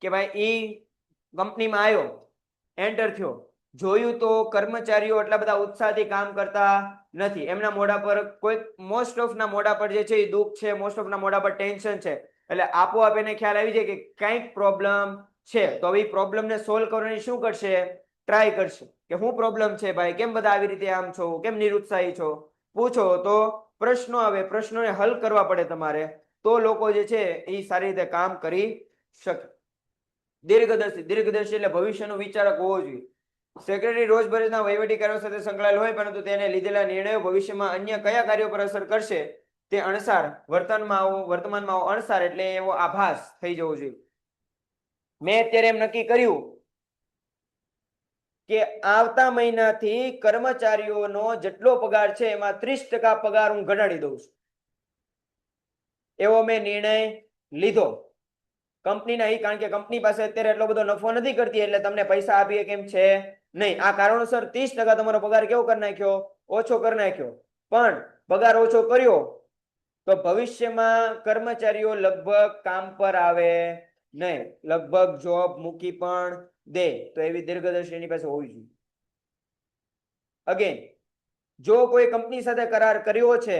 કે ભાઈ ઈ કંપનીમાં આવ્યો, એન્ટર થયો, જોયું તો કર્મચારીઓ એટલા બધા ઉત્સાહથી કામ કરતા નથી. એમના મોઢા પર કોઈ, મોસ્ટ ઓફ ના મોઢા પર જે છે એ દુઃખ છે, મોસ્ટ ઓફ ના મોઢા પર ટેન્શન છે. એટલે આપોઆપ એને ખ્યાલ આવી જાય કે કંઈક પ્રોબ્લેમ છે. તો હવે પ્રોબ્લેમને સોલ્વ કરવાની શું કરશે? ટ્રાય કરશે કે શું પ્રોબ્લેમ છે ભાઈ, કેમ બધા આવી રીતે આમ છો, કેમ નિરુત્સાહી છો? પૂછો તો પ્રશ્નો આવે, પ્રશ્નોને હલ કરવા પડે તમારે, તો લોકો જે છે એ સારી રીતે કામ કરી શકે. દીર્ઘદર્શી એટલે ભવિષ્યનો વિચારક હોવો જોઈએ. સેક્રેટરી રોજબરોજના વહીવટી કાર્યો સાથે સંકળાયેલ હોય, પરંતુ તેને લીધેલા નિર્ણયો ભવિષ્યમાં અન્ય કયા કાર્યો પર અસર કરશે તે અણસાર વર્તમાનમાં આવો અણસાર એટલે એવો આભાસ થઈ જવો જોઈએ. મેં અત્યારે એમ નક્કી કર્યું કે આવતા મહિનાથી કર્મચારીઓનો જેટલો પગાર છે એમાં 30% પગાર હું ઘટાડી દઉં છું. એવો મેં નિર્ણય લીધો. કંપની નહીં, કારણ કે કંપની પાસે અત્યારે એટલો બધો નફો નથી કરતી, એટલે તમને પૈસા આપીએ કેમ છે નહીં. આ કારણોસર 30% તમારો પગાર કેવો કરી નાખ્યો? ઓછો કરી નાખ્યો. પણ પગાર ઓછો કર્યો તો ભવિષ્યમાં કર્મચારીઓ લગભગ કામ પર આવે નહીં, લગભગ જોબ મૂકી પણ દે. તો એવી દીર્ઘદર્શી એની પાસે હોવી જોઈએ. અગેન, જો કોઈ કંપની સાથે કરાર કર્યો છે,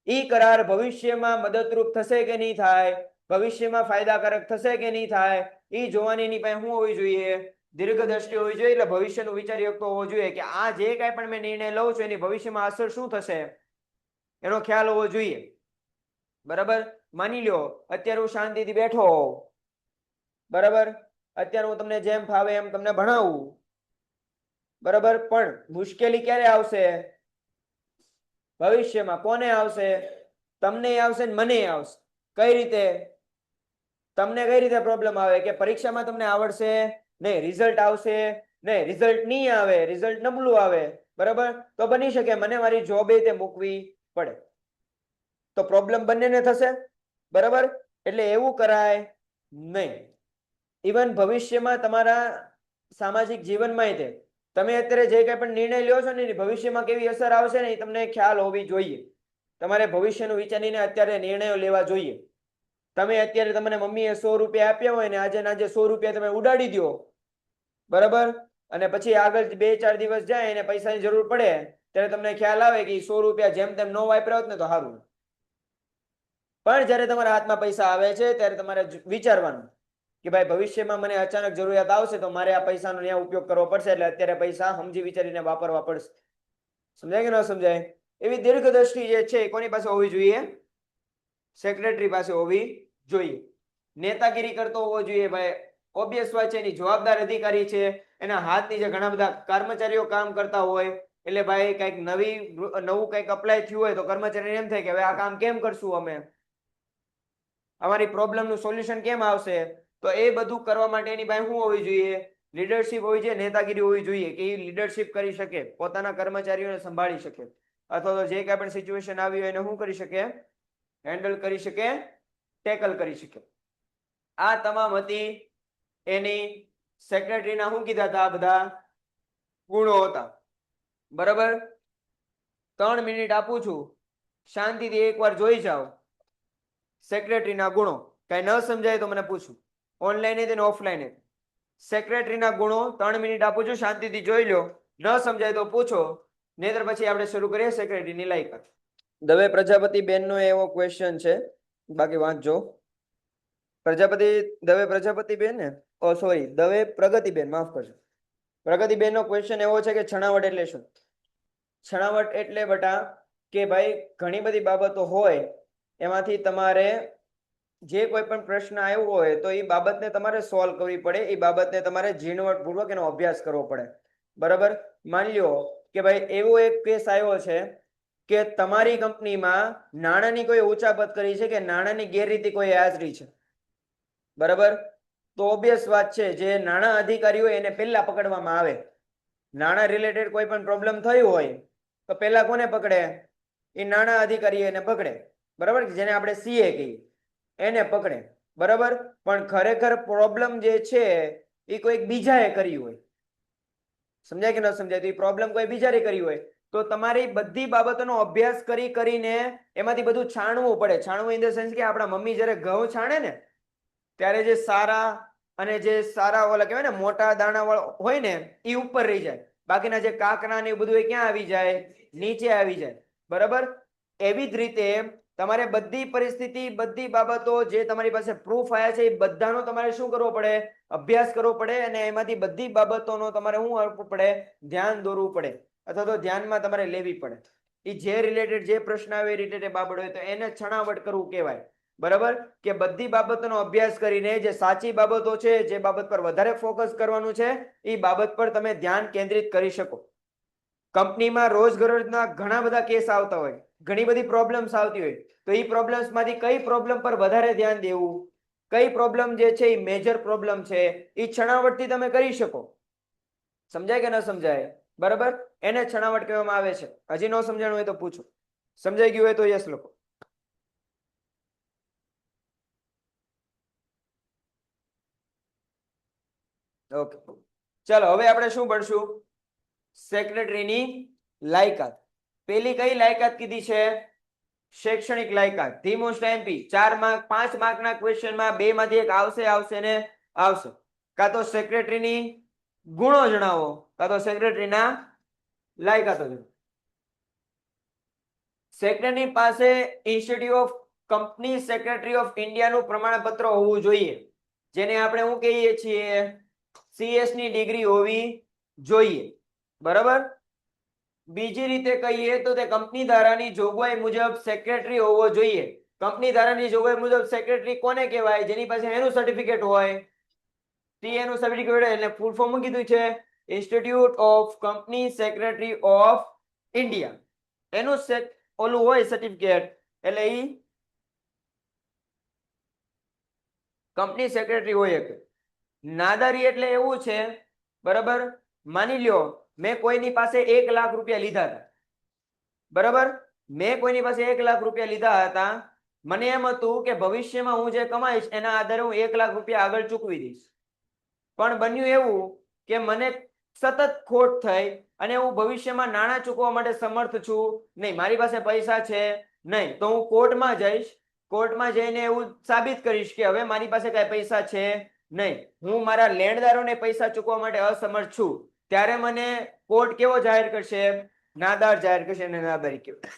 ઈ કરાર ભવિષ્યમાં મદદરૂપ થશે કે નહીં થાય, ભવિષ્યમાં ફાયદાકારક થશે કે નહીં થાય, એ જોવાની એની પાસે શું હોવી જોઈએ? દીર્ઘદ્રષ્ટિ હોવી જોઈએ. એટલે ભવિષ્યનું વિચારી શકતો હોવો જોઈએ કે આ જે કાંઈ પણ મેં નિર્ણય લઉં છું એની ભવિષ્યમાં અસર શું થશે એનો ખ્યાલ હોવો જોઈએ. બરાબર. માની લ્યો અત્યારે હું શાંતિથી બેઠો હોઉં, બરાબર, અત્યારે હું તમને જેમ ફાવે એમ તમને ભણાવું, બરાબર, પણ મુશ્કેલી ક્યારે આવશે? ભવિષ્યમાં. કોને આવશે? તમને આવશે ને મને આવશે. કઈ રીતે? તમને કઈ રીતે પ્રોબ્લેમ આવે કે પરીક્ષામાં તમને આવડશે નહીં, રિઝલ્ટ આવશે નહીં, રિઝલ્ટ નહીં આવે, રિઝલ્ટ નબળું આવે, બરાબર? તો બની શકે મને મારી જોબ તે મૂકવી પડે. તો પ્રોબ્લેમ બંનેને થશે, બરાબર? એટલે એવું કરાય નહીં. ઇવન ભવિષ્યમાં તમારા સામાજિક જીવનમાં તે તમે અત્યારે જે કંઈ પણ નિર્ણય લ્યો છો ને એની ભવિષ્યમાં કેવી અસર આવશે ને એ તમને ખ્યાલ હોવી જોઈએ. તમારે ભવિષ્યનું વિચારીને અત્યારે નિર્ણયો લેવા જોઈએ. તમે અત્યારે તમને મમ્મીએ 100 રૂપિયા આપ્યા હોય ને આજે 100 રૂપિયા તમે ઉડાડી દો, બરાબર? અને પછી આગળ 2-4 દિવસ જાય અને પૈસાની જરૂર પડે ત્યારે તમને ખ્યાલ આવે કે 100 રૂપિયા જેમ તેમ ન વાપર્યા હોત ને તો સારું. પણ જ્યારે તમારા હાથમાં પૈસા આવે છે ત્યારે તમારે વિચારવાનું કે ભાઈ ભવિષ્યમાં મને અચાનક જરૂરિયાત આવશે તો મારે આ પૈસાનો ન્યા ઉપયોગ કરવો પડશે, એટલે અત્યારે પૈસા સમજી વિચારીને વાપરવા પડશે. સમજાય કે ન સમજાય? એવી દીર્ઘદ્રષ્ટિ જે છે કોની પાસે હોવી જોઈએ? સેક્રેટરી પાસે હોવી જોઈએ. નેતાગીરી કરતો હોવો જોઈએ ભાઈ. ઓબ્વિયસ વાત છે, એની જવાબદાર અધિકારી છે, એના હાથ નીચે ઘણા બધા કર્મચારીઓ કામ કરતા હોય એટલે ભાઈ કંઈક નવું કંઈક અપ્લાય થયું હોય તો કર્મચારીને એમ થાય કે હવે આ કામ કેમ કરશું અમે, અમારી પ્રોબ્લેમનું સોલ્યુશન કેમ આવશે? તો એ બધું કરવા માટે એની પાસે શું હોવી જોઈએ? લીડરશિપ હોવી જોઈએ, નેતાગીરી હોવી જોઈએ કે એ લીડરશિપ કરી શકે, પોતાના કર્મચારીઓને સંભાળી શકે, અથવા તો જે કાંઈ પણ સિચ્યુએશન આવી હોય એને શું કરી શકે? હેન્ડલ કરી શકે, ટેકલ કરી શકે. આ તમામ હતી એની સેક્રેટરીના શું કીધા હતા? આ બધા ગુણો હતા, બરાબર? 3 મિનિટ આપું છું, શાંતિથી એકવાર જોઈ જાઓ સેક્રેટરીના ગુણો. કઈ ન સમજાય તો મને પૂછું, ઓનલાઈન ને ઓફલાઈન. સેક્રેટરીના ગુણો 3 મિનિટ આપું છું, શાંતિથી જોઈ લો. ન સમજાય તો પૂછો, નહીતર પછી આપણે શરૂ કરીએ સેક્રેટરીની લાયકાત. દવે પ્રજાપતિ બેનનો એવો ક્વેશ્ચન છે, બાકી વાંચજો. દવે પ્રજાપતિ બેન ને સોરી દવે પ્રગતિબેન, માફ કરજો. પ્રગતિબેન નો ક્વેશ્ચન એવો છે કે છણાવટ એટલે શું? છણાવટ એટલે બટા કે ભાઈ ઘણી બધી બાબતો હોય એમાંથી તમારે જે કોઈ પણ પ્રશ્ન આવ્યો હોય તો એ બાબતને તમારે સોલ્વ કરવી પડે, એ બાબતને તમારે ઝીણવટપૂર્વક એનો અભ્યાસ કરવો પડે, બરાબર? માની લો કે ભાઈ એવો એક કેસ આવ્યો છે કે તમારી કંપનીમાં નાણાંની કોઈ ઉચાપત કરી છે કે નાણાંની ગેરરીતિ કોઈ હાજરી છે, બરાબર? તો ઓબ્વિયસ વાત છે, જે નાણાં અધિકારી હોય એને પહેલા પકડવામાં આવે. નાણાં રિલેટેડ કોઈ પણ પ્રોબ્લેમ થયું હોય તો પહેલા કોને પકડે? એ નાણાં અધિકારી એને પકડે, બરાબર? જેને આપણે સીએ કહીએ એને પકડે, બરાબર? પણ ખરેખર પ્રોબ્લેમ જે છે એ કોઈક બીજાએ કરી હોય, સમજાય કે ન સમજાય? તો એ પ્રોબ્લેમ કોઈ બીજાએ કરી હોય તો તમારી બધી બાબતોનો અભ્યાસ કરીને એમાંથી બધું છાણવું પડે. છાણવું ઇન ધ સેન્સ કે આપણા મમ્મી જ્યારે ઘઉં છાણે ને ત્યારે જે સારા અને જે સારા ઓલા કહેવાય ને મોટા દાણા વાળો હોય ને એ ઉપર રહી જાય, બાકીના જે કાકરા ને એ બધું ક્યાં આવી જાય? નીચે આવી જાય, બરાબર? એવી જ રીતે તમારે બધી પરિસ્થિતિ, બધી બાબતો જે તમારી પાસે પ્રૂફ આવ્યા છે એ બધાનો તમારે શું કરવો પડે? અભ્યાસ કરવો પડે, અને એમાંથી બધી બાબતોનો તમારે શું કરવું પડે? ધ્યાન દોરવું પડે, અથવા તો ધ્યાનમાં તમારે લેવી પડે. એ જે રિલેટેડ જે પ્રશ્ન આવે એ રિલેટેડ બાબત હોય તો એને છણાવટ કરવું કહેવાય, બરાબર? કે બધી બાબતોનો અભ્યાસ કરીને જે સાચી બાબતો છે, જે બાબત પર વધારે ફોકસ કરવાનું છે એ બાબત પર તમે ધ્યાન કેન્દ્રિત કરી શકો. કંપનીમાં રોજબરોજના ઘણા બધા કેસ આવતા હોય, ઘણી બધી પ્રોબ્લેમ્સ આવતી હોય, તો એ પ્રોબ્લેમ્સ માંથી કઈ પ્રોબ્લેમ પર વધારે ધ્યાન દેવું, કઈ પ્રોબ્લેમ જે છે એ મેજર પ્રોબ્લેમ છે, એ છણાવટથી તમે કરી શકો. સમજાય કે ન સમજાય? બરાબર? એને છણાવટ કહેવામાં આવે છે. હજી ન સમજાણું હોય તો પૂછો, સમજાઈ ગયું હોય તો યસ લખો. ઓકે, ચાલો હવે આપણે શું ભણશું? સેક્રેટરીની લાયકાત. પેલી કઈ લાયકાત કીધી છે? શૈક્ષણિક લાયકાત. ધી મોસ્ટ એમપી 4 માર્ક 5 માર્કના ક્વેશ્ચનમાં 2 માંથી એક આવશે ને આવશે. કાં તો સેક્રેટરીની ગુણો જણાવો, કાં તો સેક્રેટરીના લાયકાતો જણાવો. સેક્રેટરી પાસે institute of company secretary of ઇન્ડિયાનું પ્રમાણપત્ર હોવું જોઈએ, જેને આપણે શું કહીએ છીએ? CS ની ડિગ્રી હોવી જોઈએ, બરાબર? બીજી રીતે કહીએ તો તે કંપની ધારાની જોગવાઈ મુજબ સેક્રેટરી હોવો જોઈએ. કંપની ધારાની જોગવાઈ મુજબ સેક્રેટરી કોને કહેવાય? જેની પાસે એનું સર્ટિફિકેટ હોય, TA નું સર્ટિફિકેટ. એટલે ફૂલ ફોર્મ કીધું છે institute of company secretary of India. એનું ઓલું હોય સર્ટિફિકેટ, એટલે ઈ કંપની સેક્રેટરી હોય શકે. નાદારી એટલે એવું છે, બરાબર, માની લ્યો મેં કોઈની પાસે 1 લાખ રૂપિયા લીધા હતા, બરાબર, મેં કોઈની પાસે 1 લાખ રૂપિયા લીધા હતા, મને એમ હતું કે ભવિષ્યમાં હું જે કમાઈશ એના આધારે હું 1 લાખ રૂપિયા આગળ ચૂકવી દઈશ, પણ બન્યું એવું કે મને સતત ખોટ થઈ અને હું ભવિષ્યમાં નાણાં ચૂકવવા માટે સમર્થ છું નહીં, મારી પાસે પૈસા છે નહીં, તો હું કોર્ટમાં જઈશ, કોર્ટમાં જઈને એવું સાબિત કરીશ કે હવે મારી પાસે કઈ પૈસા છે નહીં, હું મારા લેણદારોને પૈસા ચૂકવવા માટે અસમર્થ છું, ત્યારે મને કોર્ટ કેવો જાહેર કરશે? નાદાર જાહેર કરશે અને નાદારી કહેવાય.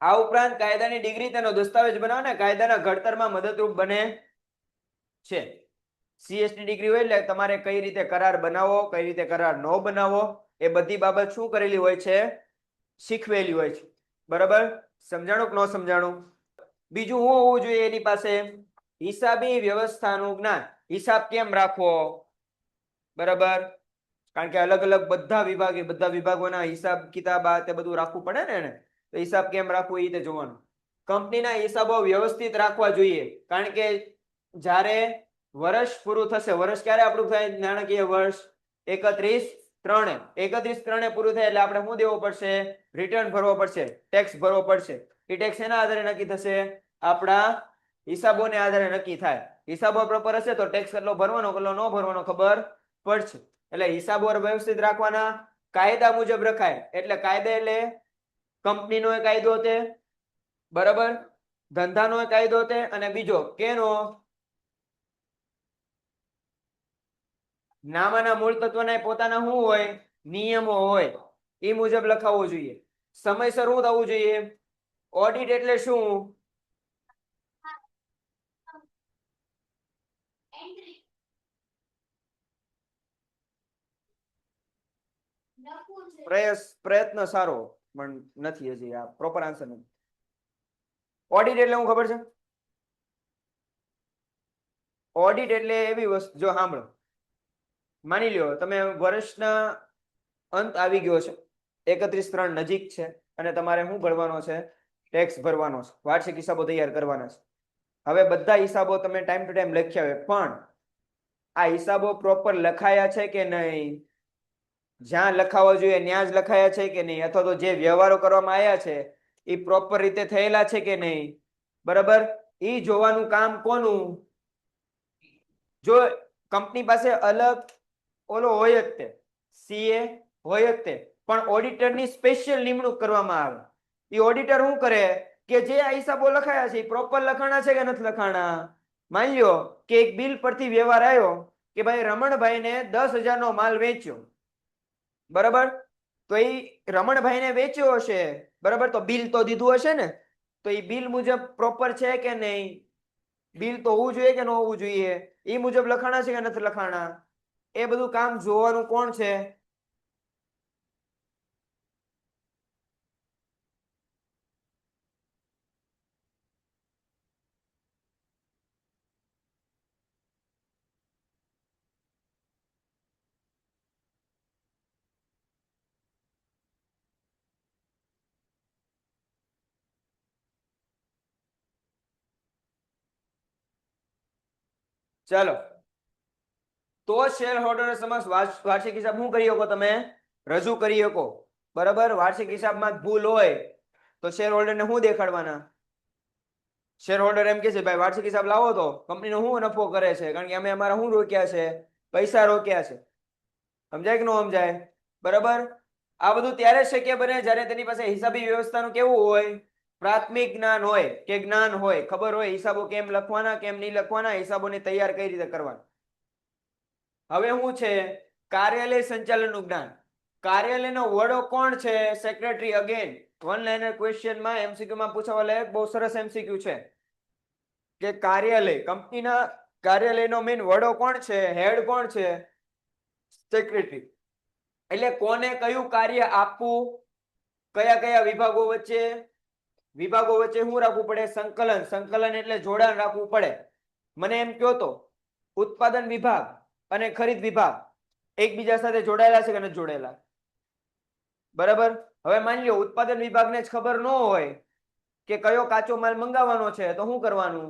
આ ઉપરાંત કાયદાની ડિગ્રી તેનો દસ્તાવેજ બનાવને કાયદાના ઘડતરમાં મદદરૂપ બને છે. સીએસની ડિગ્રી હોય એટલે તમારે કઈ રીતે કરાર બનાવો, કઈ રીતે કરાર ન બનાવો, એ બધી બાબત શું કરેલી હોય છે? શીખવેલી હોય છે. બરાબર, સમજાણું કે ન સમજાણું? બીજું શું હોવું જોઈએ એની પાસે? હિસાબી વ્યવસ્થાનું જ્ઞાન. હિસાબ કેમ રાખવો, બરાબર, કારણ કે અલગ અલગ બધા વિભાગોના હિસાબ કિતાબ આ તે બધું રાખવું પડે ને એને, તો હિસાબ કેમ રાખવું એ રીતે જોવાનું. કંપનીના હિસાબો વ્યવસ્થિત રાખવા જોઈએ, કારણ કે જ્યારે વર્ષ પૂરું થશે, વર્ષ ક્યારે આપણું થાય? નાણાકીય વર્ષ 31/3. 31/3 પૂરું થાય એટલે આપણે શું દેવું પડશે? રિટર્ન ભરવો પડશે, ટેક્સ ભરવો પડશે. એ ટેક્સ એના આધારે નક્કી થશે? આપણા હિસાબોને આધારે નક્કી થાય. હિસાબો પ્રોપર હશે તો ટેક્સ કેટલો ભરવાનો કેટલો ન ભરવાનો ખબર પડશે. એટલે હિસાબો વ્યવસ્થિત રાખવાના, કાયદા મુજબ રખાય. એટલે કાયદા એટલે કંપનીનો કાયદો છે, બરાબર, ધંધાનો કાયદો છે, અને બીજો કેનો? નામાના મૂળ તત્વના પોતાના શું હોય? નિયમો હોય, એ મુજબ લખાવવું જોઈએ. સમયસર શું થવું જોઈએ? ઓડિટ એટલે શું? પ્રયત્ન સારો પણ નથી હજી આ પ્રોપર આન્સર નથી. ઓડિટ એટલે શું ખબર છે? ઓડિટ એટલે એવી વસ્તુ, જો સાંભળો, માની લ્યો તમે વર્ષના અંત આવી ગયો છે, 31/3 નજીક છે, અને તમારે શું ભરવાનો છે? ટેક્સ ભરવાનો છે, વાર્ષિક હિસાબો તૈયાર કરવાના છે. હવે બધા હિસાબો તમે ટાઈમ ટુ ટાઈમ લખ્યા હોય, પણ આ હિસાબો પ્રોપર લખાયા છે કે નહીં? જ્યાં લખાવા જોઈએ ત્યાં જ લખાયા છે કે નહીં? અથવા તો જે વ્યવહારો કરવામાં આવ્યા છે એ પ્રોપર રીતે થયેલા છે કે નહીં? બરાબર, એ જોવાનું કામ કોનું? જો કંપની પાસે અલગ ઓલો હોય જ તે સીએ હોય જ તે, પણ ઓડિટરની સ્પેશિયલ નિમણૂક કરવામાં આવે. એ ઓડિટર શું કરે કે જે આ હિસાબો લખાયા છે એ પ્રોપર લખાણા છે કે નથી લખાણા? માની લો કે એક બિલ પરથી વ્યવહાર આવ્યો કે ભાઈ રમણભાઈને 10,000 નો માલ વેચ્યો, બરાબર, તો એ રમણભાઈને વેચ્યો હશે, બરાબર, તો બિલ તો દીધું હશે ને, તો એ બિલ મુજબ પ્રોપર છે કે નહીં? બિલ તો હોવું જોઈએ કે ન હોવું જોઈએ? એ મુજબ લખાણા છે કે નથી લખાણા? એ બધું કામ જોવાનું કોણ છે? ચાલો, તો શેર હોલ્ડર સમક્ષ વાર્ષિક હિસાબ શું કરી શકો? તમે રજૂ કરી શકો, બરાબર. વાર્ષિક હિસાબમાં ભૂલ હોય તો શેર હોલ્ડરને શું દેખાડવાના? શેર હોલ્ડર એમ કે છે ભાઈ વાર્ષિક હિસાબ લાવો તો કંપનીનો શું નફો કરે છે, કારણ કે અમે અમારા શું રોક્યા છે? પૈસા રોક્યા છે. સમજાય કે ન સમજાય? બરાબર. આ બધું ત્યારે શક્ય બને જ્યારે તેની પાસે હિસાબી વ્યવસ્થાનું કેવું હોય? પ્રાથમિક જ્ઞાન હોય કે જ્ઞાન હોય, ખબર હોય હિસાબો કેમ લખવાના, કેમ નહીં લખવાના, હિસાબોને તૈયાર કઈ રીતે કરવાના. હવે શું છે? કાર્યાલય સંચાલનનું જ્ઞાન. કાર્યાલયનો વડો કોણ છે? સેક્રેટરી. અગેન વન લાઇનર ક્વેશ્ચનમાં એમસીક્યુ માં પૂછાવા લાયક બહુ સરસ એમસીક્યુ છે કે કાર્યાલય, કંપનીના કાર્યાલયનો મેઇન વડો કોણ છે? હેડ કોણ છે? સેક્રેટરી. એટલે કોને કયું કાર્ય આપવું, કયા કયા વિભાગો વચ્ચે શું રાખવું પડે? સંકલન. સંકલન એટલે જોડાણ રાખવું પડે. મને એમ કહો તો ઉત્પાદન વિભાગ અને ખરીદ વિભાગ એકબીજા સાથે જોડાયેલા છે કે નથી જોડાયેલા? બરાબર. હવે માની લો ઉત્પાદન વિભાગને જ ખબર ન હોય કે કયો કાચો માલ મંગાવવાનો છે તો શું કરવાનું?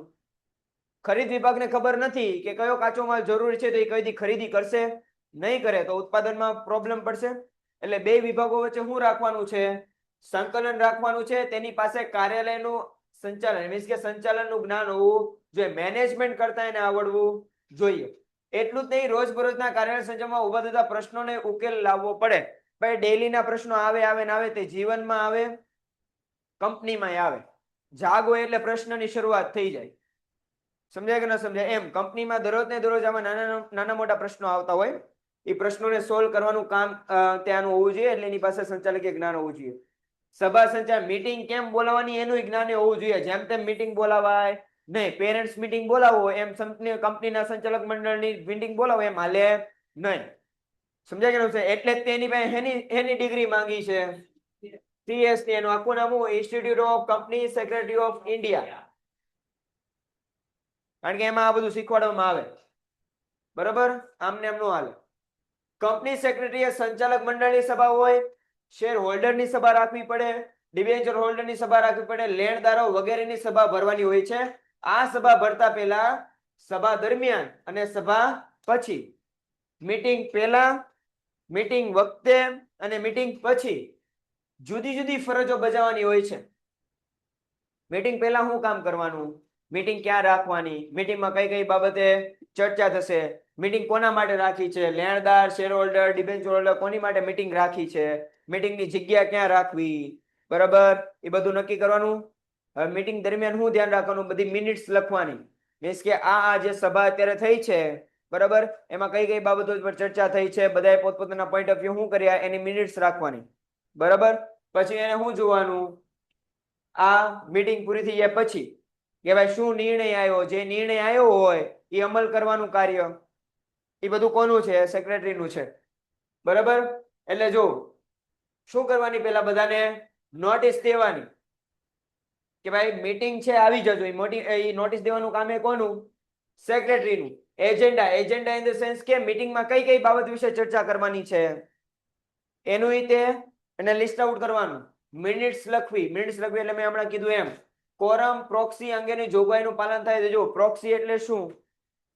ખરીદ વિભાગને ખબર નથી કે કયો કાચો માલ જરૂરી છે તો એ કઈ દી ખરીદી કરશે નહીં કરે તો ઉત્પાદનમાં પ્રોબ્લેમ પડશે. એટલે બે વિભાગો વચ્ચે શું રાખવાનું છે? સંકલન રાખવાનું છે. તેની પાસે કાર્યાલયનું સંચાલન મીન્સ કે સંચાલનનું જ્ઞાન હોવું જોઈએ. મેનેજમેન્ટ કરતા એને આવડવું જોઈએ. એટલું જ નહીં, રોજબરોજના કાર્યાલય સંચાલનમાં ઉભા થતા પ્રશ્નોને ઉકેલ લાવવો પડે. ભાઈ ડેઈલીના પ્રશ્નો આવે તે જીવનમાં આવે, કંપનીમાં આવે. જાગ હોય એટલે પ્રશ્નની શરૂઆત થઈ જાય. સમજાય કે ન સમજાય? એમ કંપનીમાં દરરોજ ને દરરોજ આમાં નાના મોટા પ્રશ્નો આવતા હોય. એ પ્રશ્નોને સોલ્વ કરવાનું કામ ત્યાંનું હોવું જોઈએ. એટલે એની પાસે સંચાલકીય જ્ઞાન હોવું જોઈએ. સભા સંચાલન મીટિંગ કેમ બોલાવવાની એનું જ્ઞાન હોવું જોઈએ. જેમ તેમ મીટિંગ બોલાવાય નહીં. પેરેન્ટ્સ મીટિંગ બોલાવો એમ કંપનીના સંચાલક મંડળની મીટિંગ બોલાવો એમ હાલે નહીં. સમજાય કે ન? એટલે જ તેની પાસે એની ડિગ્રી માંગી છે. CS ની. એનું આખું નામ institute of company secretary of India. કારણ કે એમાં આ બધું શીખવાડવામાં આવે. બરાબર? આમને એમ નો હાલે. કંપની સેક્રેટરી સંચાલક મંડળની સભા હોય, શેર હોલ્ડરની સભા રાખવી પડે, ડિબેન્ચર હોલ્ડરની સભા રાખવી પડે, લેણદારો વગેરેની સભા ભરવાની હોય છે. આ સભા ભરતા પહેલા, સભા દરમિયાન અને સભા પછી, મીટિંગ પહેલા, મીટિંગ વખતે અને મીટિંગ પછી જુદી જુદી ફરજો બજાવવાની હોય છે. મીટિંગ પહેલા શું કામ કરવાનું, મીટિંગ ક્યાં રાખવાની, મીટિંગમાં કઈ કઈ બાબતે ચર્ચા થશે, મીટિંગ કોના માટે રાખી છે, લેણદાર, શેર હોલ્ડર, ડિબેન્ચર હોલ્ડર કોની માટે મીટિંગ રાખી છે, મીટિંગની જગ્યા ક્યાં રાખવી, બરાબર? એ બધું નક્કી કરવાનું. હવે મીટિંગ દરમિયાન શું ધ્યાન રાખવાનું? બધી મિનિટ્સ લખવાની. મીન્સ કે આ જે સભા અત્યારે થઈ છે, બરાબર, એમાં કઈ કઈ બાબતો પર ચર્ચા થઈ છે, બધાએ પોતપોતાના પોઈન્ટ ઓફ વ્યૂ શું કર્યા એની મિનિટ્સ રાખવાની. બરાબર? પછી એને શું જોવાનું? આ મીટિંગ પૂરી થઈ જાય પછી કે ભાઈ શું નિર્ણય આવ્યો, જે નિર્ણય આવ્યો હોય એ અમલ કરવાનું કાર્ય, એ બધું કોનું છે? સેક્રેટરીનું છે. બરાબર? એટલે જો શું કરવાની, પેલા બધાને નોટિસ દેવાની કે ભાઈ મીટિંગ છે, આવી જજો. એ નોટિસ દેવાનું કામ એ કોનું? સેક્રેટરીનું. એજન્ડા ઇન ધ સેન્સ કે મીટિંગમાં કઈ કઈ બાબત વિશે ચર્ચા કરવાની છે એનું રીતે એને લિસ્ટ આઉટ કરવાનું. મિનિટ્સ લખવી એટલે મેં હમણાં કીધું એમ કોરમ, પ્રોક્સી અંગેની જોગવાઈનું પાલન થાય. જો પ્રોક્સી એટલે શું,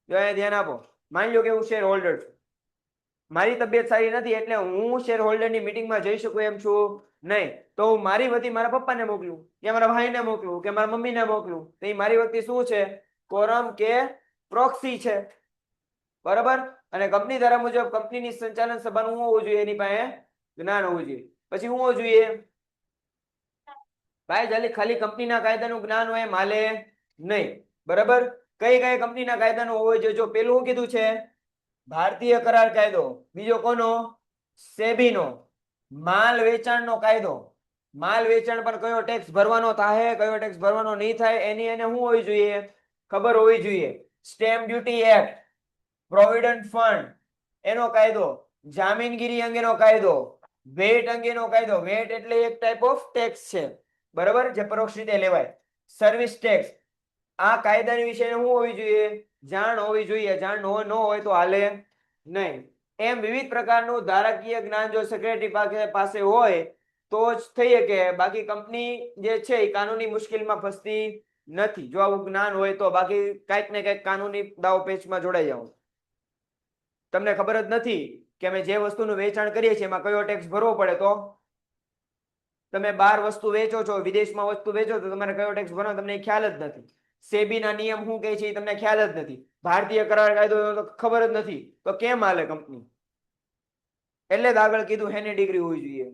જો અહીંયા ધ્યાન આપો. માની લો કે હું શેર હોલ્ડર છું, મારી તબિયત સારી નથી એટલે હું શેર હોલ્ડરની મીટિંગમાં જઈ શકું એમ છું નહીં, તો હું મારી વતી મારા પપ્પાને મોકલું કે મારા ભાઈને મોકલું કે મારા મમ્મીને મોકલું, તો એ મારી વતી શું છે? કોરમ કે પ્રોક્સી છે. બરાબર? અને કંપની ધારા મુજબ કંપનીની સંચાલન સભાનું શું હોવું જોઈએ? એની પાસે જ્ઞાન હોવું જોઈએ. પછી શું હોવું જોઈએ? ભાઈ ખાલી કંપનીના કાયદાનું જ્ઞાન હોય એમ હાલે નહીં. બરાબર? કઈ કઈ કંપનીના કાયદાનું હોવું જોઈએ? જો પેલું શું કીધું છે? ભારતીય કરાર કાયદો. બીજો કોનો? સેબીનો. માલ વેચાણનો કાયદો. માલ વેચાણ પર કયો ટેક્સ ભરવાનો થાય, કયો ટેક્સ ભરવાનો નહીં થાય એની એને શું હોવી જોઈએ? ખબર હોવી જોઈએ. Stamp duty act, provident fund એનો કાયદો, જામીનગીરી અંગેનો કાયદો, વેટ અંગેનો કાયદો. વેટ એટલે એક ટાઈપ ઓફ ટેક્સ છે, બરાબર, જે પરોક્ષ રીતે લેવાય. Service tax. આ કાયદાની વિશે શું હોવી જોઈએ? જાણ હોવી જોઈએ. જાણ ન હોય તો હાલે નહીં. એમ વિવિધ પ્રકારનું ધારાકીય જ્ઞાન જો સેક્રેટરી પાસે હોય તો જ થઈ શકે. બાકી કંપની જે છે એ કાનૂની મુશ્કેલીમાં ફસતી નથી જો આવું જ્ઞાન હોય તો. બાકી કઈક ને કઈક કાનૂની દાવ પેચમાં જોડાઈ જાવ. તમને ખબર જ નથી કે અમે જે વસ્તુનું વેચાણ કરીએ છીએ એમાં કયો ટેક્સ ભરવો પડે, તો તમે બહાર વસ્તુ વેચો છો, વિદેશમાં વસ્તુ વેચો તો તમારે કયો ટેક્સ ભરવાનો તમને ખ્યાલ જ નથી. સેબીના નિયમ શું કહે છે એ તમને ખ્યાલ જ નથી. ભારતીય કરાર કાયદો તો ખબર જ નથી, તો કેમ હાલે કંપની? એટલે જ આગળ કીધું એની ડિગ્રી હોવી જોઈએ.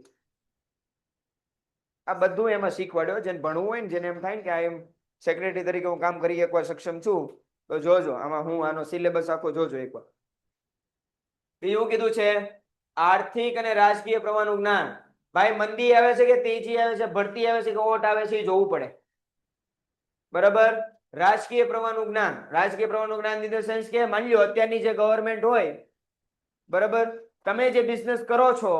આ બધું એમાં શીખવાડ્યો. જેને ભણવું હોય ને, જેને એમ થાય ને કે આ એમ સેક્રેટરી તરીકે હું કામ કરી એકવાર સક્ષમ છું, તો જોજો આમાં હું આનો સિલેબસ આખો જોજો એકવાર. બીજું કીધું છે આર્થિક અને રાજકીય પ્રવાહનું જ્ઞાન. ભાઈ મંદી આવે છે કે તેજી આવે છે, ભરતી આવે છે કે ઓટ આવે છે, એ જોવું પડે. બરાબર? રાજકીય પ્રવાહનું જ્ઞાન. રાજકીય પ્રવાહનું જ્ઞાન ઇન ધ સેન્સ કે માની લો અત્યારની જે ગવર્મેન્ટ હોય, બરાબર, તમે જે બિઝનેસ કરો છો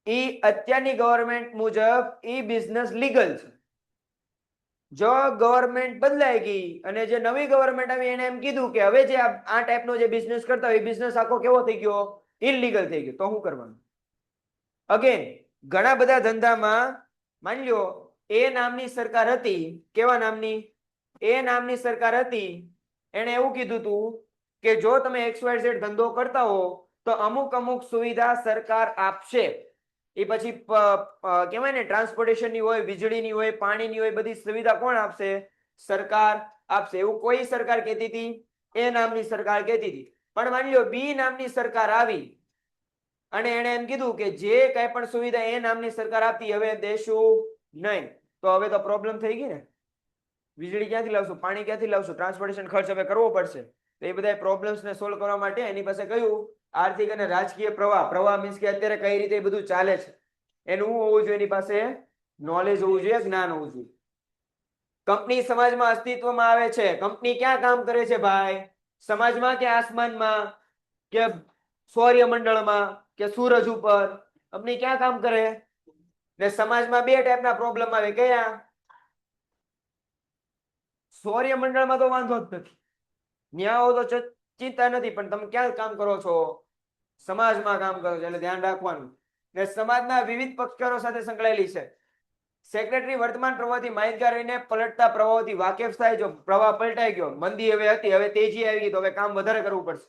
એ અત્યારની ગવર્મેન્ટ મુજબ એ બિઝનેસ લીગલ છે. જો ગવર્મેન્ટ બદલાઈ ગઈ અને જે નવી ગવર્મેન્ટ આવી એને એમ કીધું કે હવે જે આ ટાઈપનો જે બિઝનેસ કરતા હોય એ બિઝનેસ આખો કેવો થઈ ગયો? ઇલીગલ થઈ ગયો. તો શું કરવાનું? અગેન ઘણા બધા ધંધામાં માની લો એ નામની સરકાર હતી. કેવા નામની? એ નામની સરકાર હતી. એને એવું કીધું હતું કે જો તમે XYZ ધંધો કરતા હો તો અમુક અમુક સુવિધા સરકાર આપશે. એ પછી કહેવાય ને ટ્રાન્સપોર્ટેશનની હોય, વીજળીની હોય, પાણીની હોય, બધી સુવિધા કોણ આપશે? સરકાર આપશે. એવું કોઈ સરકાર કહેતી હતી? એ નામની સરકાર કહેતી હતી. પણ માની લો બી નામની સરકાર આવી અને એને એમ કીધું કે જે કઈ પણ સુવિધા એ નામની સરકાર આપતી હવે દેશું નહીં. તો હવે તો પ્રોબ્લેમ થઈ ગઈ ને. વીજળી ક્યાંથી લાવશું? પાણી ક્યાંથી લાવશું? ટ્રાન્સપોર્ટેશન ખર્ચ હવે કરવો પડશે. તો એ બધા પ્રોબ્લેમ્સને સોલ્વ કરવા માટે એની પાસે કયું આર્થિક અને રાજકીય પ્રવાહ મીન્સ કે અત્યારે કઈ રીતે બધું ચાલે છે એનું શું હોવું જોઈએ? એની પાસે નોલેજ હોવું જોઈએ, જ્ઞાન હોવું જોઈએ. કંપની સમાજમાં અસ્તિત્વમાં આવે છે. કંપની ક્યાં કામ કરે છે ભાઈ? સમાજમાં કે આસમાનમાં કે સૌર્યમંડળમાં કે સૂરજ ઉપર? કંપની ક્યાં કામ કરે? ને સમાજમાં બે ટાઈપના પ્રોબ્લેમ આવે. કયા? સૌર્યમંડળમાં તો વાંધો જ નથી, ન્યાઓ તો ચિંતા નથી, પણ તમે ક્યાં કામ કરો છો? સમાજમાં કામ કરો છો, એટલે ધ્યાન રાખવાનું. ને સમાજના વિવિધ પક્ષકારો સાથે સંકળાયેલી છે. સેક્રેટરી વર્તમાન પ્રવાહથી માહિતગાર રહીને પલટતા પ્રવાહોથી વાકેફ થાય. જો પ્રવાહ પલટાઈ ગયો, મંદી હવે હતી, હવે તેજી આવી ગઈ, તો હવે કામ વધારે કરવું પડશે.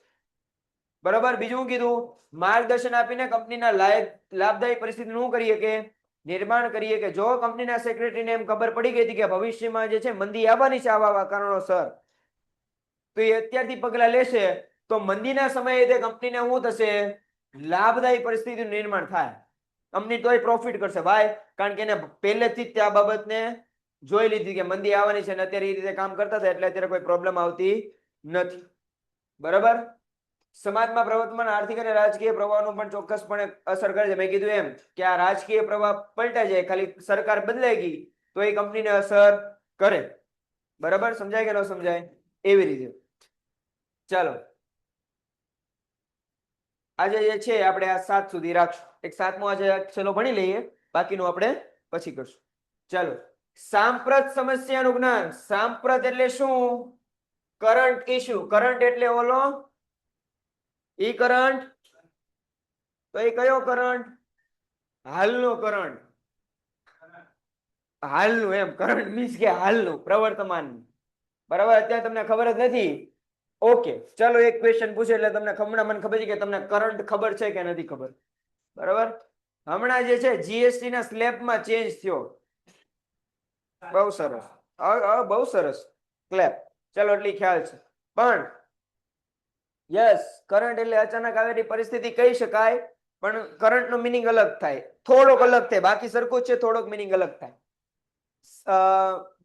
બરાબર. બીજું કીધું માર્ગદર્શન આપીને કંપનીના લાભદાયી પરિસ્થિતિ શું કરીએ કે નિર્માણ કરીએ. કે જો કંપનીના સેક્રેટરીને એમ ખબર પડી ગઈ હતી કે ભવિષ્યમાં જે છે મંદી આવવાની છે આવા કારણોસર, તો એ અત્યારથી પગલા લેશે તો મંદીના સમયે તે કંપનીને શું થશે? લાભદાયી પરિસ્થિતિનું નિર્માણ થાય. કંપની તોય પ્રોફિટ કરશે ભાઈ, કારણ કે એને પહેલેથી જ આ બાબતને જોઈ લીધી કે મંદી આવવાની છે અને અત્યારે એ રીતે કામ કરતા હતા એટલે અત્યારે કોઈ પ્રોબ્લેમ આવતી નથી. બરાબર. સમાજમાં પ્રવર્તમાન આર્થિક અને રાજકીય પ્રવાહનું પણ ચોક્કસપણે અસર કરે છે. મેં કીધું એમ કે આ રાજકીય પ્રવાહ પલટાઈ જાય, ખાલી સરકાર બદલાઈ ગઈ તો એ કંપનીને અસર કરે. બરાબર. સમજાય કે ન સમજાય? એવી રીતે. ચાલો આજે જે છે આપણે આ 7 સુધી રાખશું. એક 7મો આજે ચલો ભણી લઈએ, બાકીનું આપણે પછી કરશું. ચાલો. સાંપ્રત સમસ્યાનું જ્ઞાન. સાંપ્રત એટલે શું? Current issue. કરંટ એટલે ઓલો ઈ કરંટ. તો એ કયો કરંટ? હાલનો કરંટ. હાલનું એમ કરંટ મીન્સ કે હાલનું, પ્રવર્તમાન. બરાબર. અત્યારે તમને ખબર જ નથી. ઓકે ચલો એક ક્વેશ્ચન પૂછે એટલે તમને હમણાં મને ખબર છે કે તમને કરંટ ખબર છે કે નથી ખબર. બરાબર. હમણાં જે છે જીએસટી ના સ્લેબમાં ચેન્જ થયો. બહુ સરસ. બહુ સરસ. ક્લેપ. ચલો એટલી ખ્યાલ છે. પણ યસ, કરંટ એટલે અચાનક આવેલી પરિસ્થિતિ કહી શકાય, પણ કરંટ નો મિનિંગ અલગ થાય, થોડોક અલગ થાય. બાકી સરખું જ છે, થોડોક મિનિંગ અલગ થાય.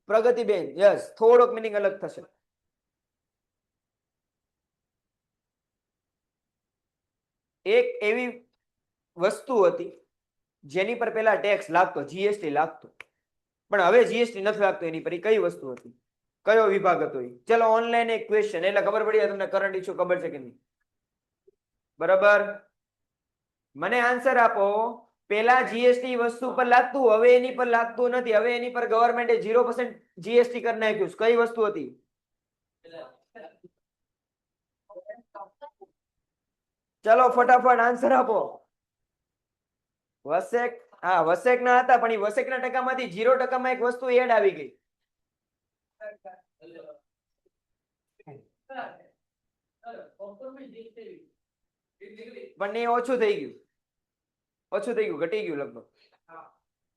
પ્રગતિબેન યસ, થોડોક મિનિંગ અલગ થશે. એક એવી વસ્તુ હતી જેની પર પેલા ટેક્સ લાગતો, જીએસટી લાગતો, પણ હવે જીએસટી નથી લાગતો. એની પર કઈ વસ્તુ હતી? કયો વિભાગ હતો? ચલો ઓનલાઈન એક ક્વેશ્ચન એટલે ખબર પડી તમને કરંટ ઇશ્યુ ખબર છે કે નહીં. બરાબર. મને આન્સર આપો. પેલા જીએસટી વસ્તુ પર લાગતું, હવે એની પર લાગતું નથી. હવે એની પર ગવર્મેન્ટે 0% જીએસટી કરી નાખ્યું. કઈ વસ્તુ હતી? ચલો ફટાફટ આન્સર આપો. વસેક. હા વસેક ના હતા, પણ એ વસેક ના ટકામાંથી 0% એક વસ્તુ એડ આવી ગઈ. પણ એ ઓછું થઈ ગયું. ઓછું થઈ ગયું, ઘટી ગયું લગભગ.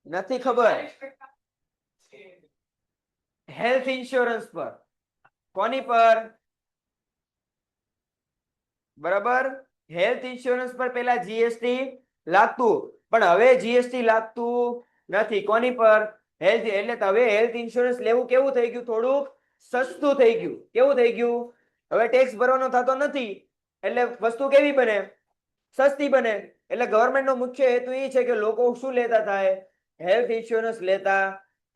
નથી ખબર. હેલ્થ ઇન્સ્યોરન્સ પર. કોની પર? બરાબર. હેલ્થ ઇન્સ્યોરન્સ પર પેલા જીએસટી લાગતું, પણ હવે જીએસટી લાગતું નથી. કોની પર? હેલ્થ. એટલે હવે હેલ્થ ઇન્સ્યોરન્સ લેવું કેવું થઈ ગયું? થોડુંક સસ્તું થઈ ગયું. કેવું થઈ ગયું? હવે ટેક્સ ભરવાનો થતો નથી એટલે વસ્તુ કેવી બને? સસ્તી બને. એટલે ગવર્મેન્ટ નો મુખ્ય હેતુ એ છે કે લોકો શું લેતા થાય? હેલ્થ ઇન્સ્યોરન્સ લેતા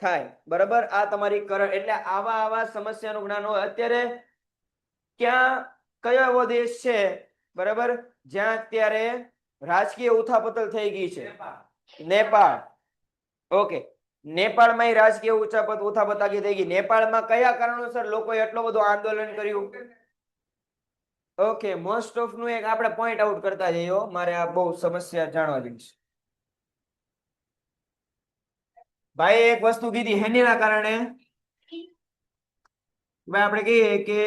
થાય. બરાબર. આ તમારી કરંટ. એટલે આવા સમસ્યાનું જ્ઞાન હોય. અત્યારે ક્યાં કયો એવો દેશ છે બરાબર જ્યાં અત્યારે રાજકીય ઉથાપતલ થઈ ગઈ છે? નેપાળ. ઓકે. નેપાળમાં રાજકીય ઉથાપતાકી થઈ ગઈ. નેપાળમાં કયા કારણોસર લોકોએ એટલો બધો આંદોલન કર્યું? ઓકે. મોસ્ટ ઓફ નું એક આપણે પોઈન્ટ આઉટ કરતા જઈએ. મારે આ બહુ સમસ્યા જાણવા જેવી છે. ભાઈ એક વસ્તુ કીધી હેનીના કારણે ભાઈ આપણે કહીએ કે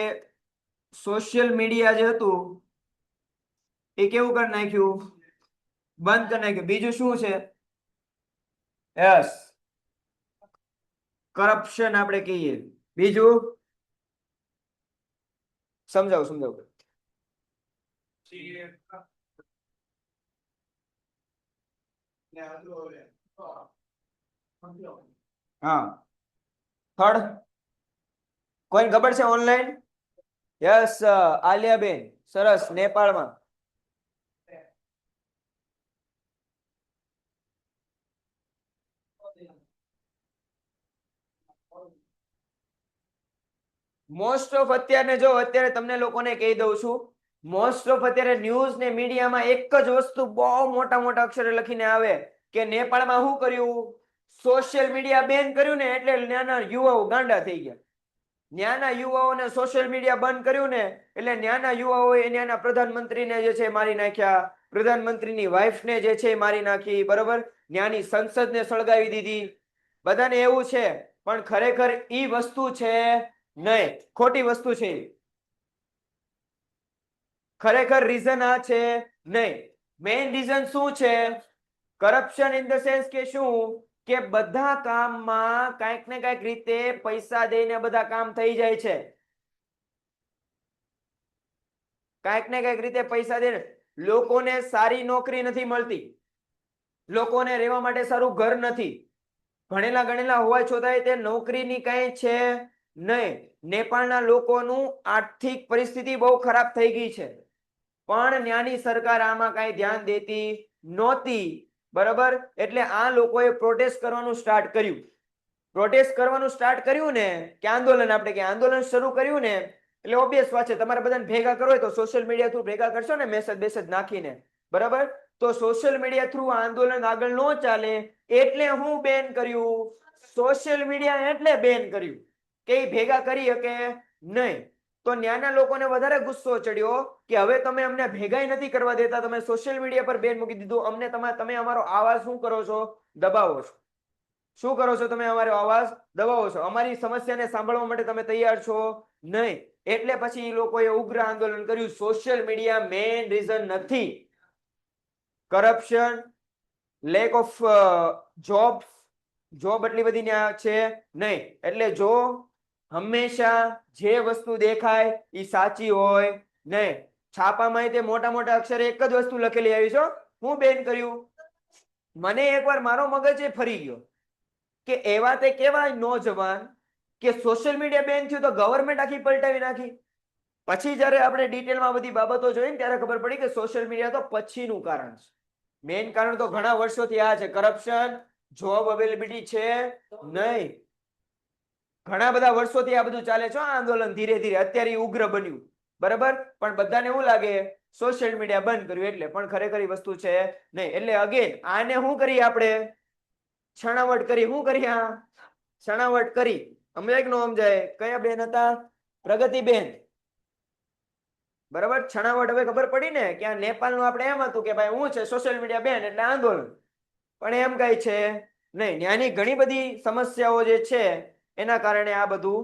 સોશિયલ મીડિયા જે હતું એ કેવું કરી નાખ્યું, બંધ કરી નાખ્યું. બીજું શું છે? યસ, કરપ્શન આપણે કહીએ. બીજું સમજાવ. હા, થર્ડ કોઈને ખબર છે ઓનલાઈન? યસ, આલિયાબેન, સરસ, નેપાળમાં. મોસ્ટ ઓફ અત્યારે તમને લોકોને કહી દઉં છું, મોસ્ટ ઓફ અત્યારે ન્યૂઝ ને મીડિયામાં એક જ વસ્તુ બહુ મોટા મોટા અક્ષરે લખીને આવે કે નેપાળમાં શું કર્યું, સોશિયલ મીડિયા બેન કર્યું ને એટલે નાના યુવાઓ ગાંડા થઈ ગયા. ન્યાના યુવાઓને સોશિયલ મીડિયા બંધ કર્યું ને એટલે ન્યાના યુવાઓએ ન્યાના પ્રધાનમંત્રીને જે છે મારી નાખ્યા, પ્રધાનમંત્રીની વાઇફને જે છે મારી નાખી, બરોબર, ન્યાની સંસદને સળગાવી દીધી. બધાને એવું છે, પણ ખરેખર ઈ વસ્તુ છે નહીં, ખોટી વસ્તુ છે. ખરેખર રીઝન આ છે નહીં. મેઇન રીઝન શું છે? કરપ્શન ઇન ધ સેન્સ કે શું કે બધા કામમાં કાંઈક ને કાંઈક રીતે પૈસા દઈને બધા કામ થઈ જાય છે. કાંઈક ને કાંઈક રીતે પૈસા દઈને લોકોને સારી નોકરી નથી મળતી, લોકોને રહેવા માટે સારું ઘર નથી, ભણેલા ગણેલા હોવા છતાંય તે નોકરીની કાંઈ છે નહીં. નેપાળના લોકોનું આર્થિક પરિસ્થિતિ બહુ ખરાબ થઈ ગઈ છે, પણ ત્યાંની સરકાર આમાં કાંઈ ધ્યાન દેતી નહોતી, બરાબર. એટલે આ લોકોએ પ્રોટેસ્ટ કરવાનું સ્ટાર્ટ કર્યું. પ્રોટેસ્ટ કરવાનું સ્ટાર્ટ કર્યું ને કે આંદોલન, આપણે કે આંદોલન શરૂ કર્યું ને એટલે ઓબ્વિયસ વાત છે, તમારે બધાને ભેગા કરો હોય તો સોશિયલ મીડિયા થ્રુ ભેગા કરશો ને, મેસેજ નાખીને, બરાબર. તો સોશિયલ મીડિયા થ્રુ આંદોલન આગળ ન ચાલે એટલે હું બેન કર્યું, સોશિયલ મીડિયા એટલે બેન કર્યું કે ભેગા કરી શકે નહીં. તો ન્યાના લોકોને વધારે ગુસ્સો ચડ્યો કે હવે તમે અમને ભેગા નથી કરવા દેતા, તમે સોશિયલ મીડિયા પર બેન મૂકી દીધું, અમને તમે અમારો આવાજ શું કરો છો? દબાવો છો. શું કરો છો તમે? અમારો અવાજ દબાવો છો. અમારી સમસ્યાને સાંભળવા માટે તમે તૈયાર છો નહીં. એટલે પછી એ લોકોએ ઉગ્ર આંદોલન કર્યું. સોશિયલ મીડિયા મેઇન રીઝન નથી. કરપ્શન, લેક ઓફ જોબ એટલી બધી ત્યાં છે નહીં. એટલે જો હંમેશા જે વસ્તુ દેખાય એ સાચી હોય નહીં. છાપામાં તે મોટા મોટા અક્ષરે એક જ વસ્તુ લખેલી આવી છે, હું બેન કર્યું. મને એકવાર મારો મગજ એ ફરી ગયો કે એવા તે કેવા નોજવાન કે સોશિયલ મીડિયા બેન થયું તો ગવર્મેન્ટ આખી પલટાવી નાખી. પછી જ્યારે આપણે ડિટેલમાં બધી બાબતો જોઈ ત્યારે ખબર પડી કે સોશિયલ મીડિયા તો પછીનું કારણ છે. મેઇન કારણ તો ઘણા વર્ષોથી આ છે, કરપ્શન, જોબ અવેલેબિલિટી છે નહીં. ઘણા બધા વર્ષોથી આ બધું ચાલે છે આંદોલન. ધીરે ધીરે અત્યારે ઉગ્ર બન્યું, બરાબર. પણ બધાને એવું લાગે સોશિયલ મીડિયા બંધ કર્યું એટલે, પણ ખરેખર વસ્તુ છે નહીં. એટલે અગેન આને શું કરીએ આપણે? છણાવટ કરી. શું કરી? છણાવટ કરી. સમજાય કે ન સમજાય? કયા બેન હતા? પ્રગતિબેન, બરાબર. છણાવટ હવે ખબર પડી ને કે આ નેપાળનું આપણે એમ હતું કે ભાઈ હું છે સોશિયલ મીડિયા બેન એટલે આંદોલન, પણ એમ કઈ છે નહીં. ત્યાંની ઘણી બધી સમસ્યાઓ જે છે એના કારણે આ બધું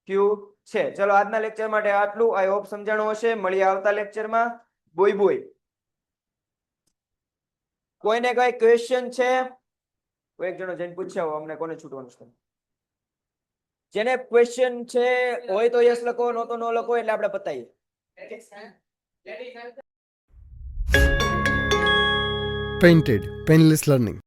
થયું છે. ચલો આજના લેક્ચર માટે આટલું. આઈ હોપ સમજાણું હશે. મળીએ આવતા લેક્ચરમાં. બોય. કોઈને કઈ ક્વેશ્ચન છે? કોઈ એક જણો જઈને પૂછ્યા અમને કોને છૂટવાનું છે? જેને ક્વેશ્ચન છે હોય તો યસ લખો, નો તો નો લખો, એટલે આપણે પતાઈએ. Painted, Painless Learning.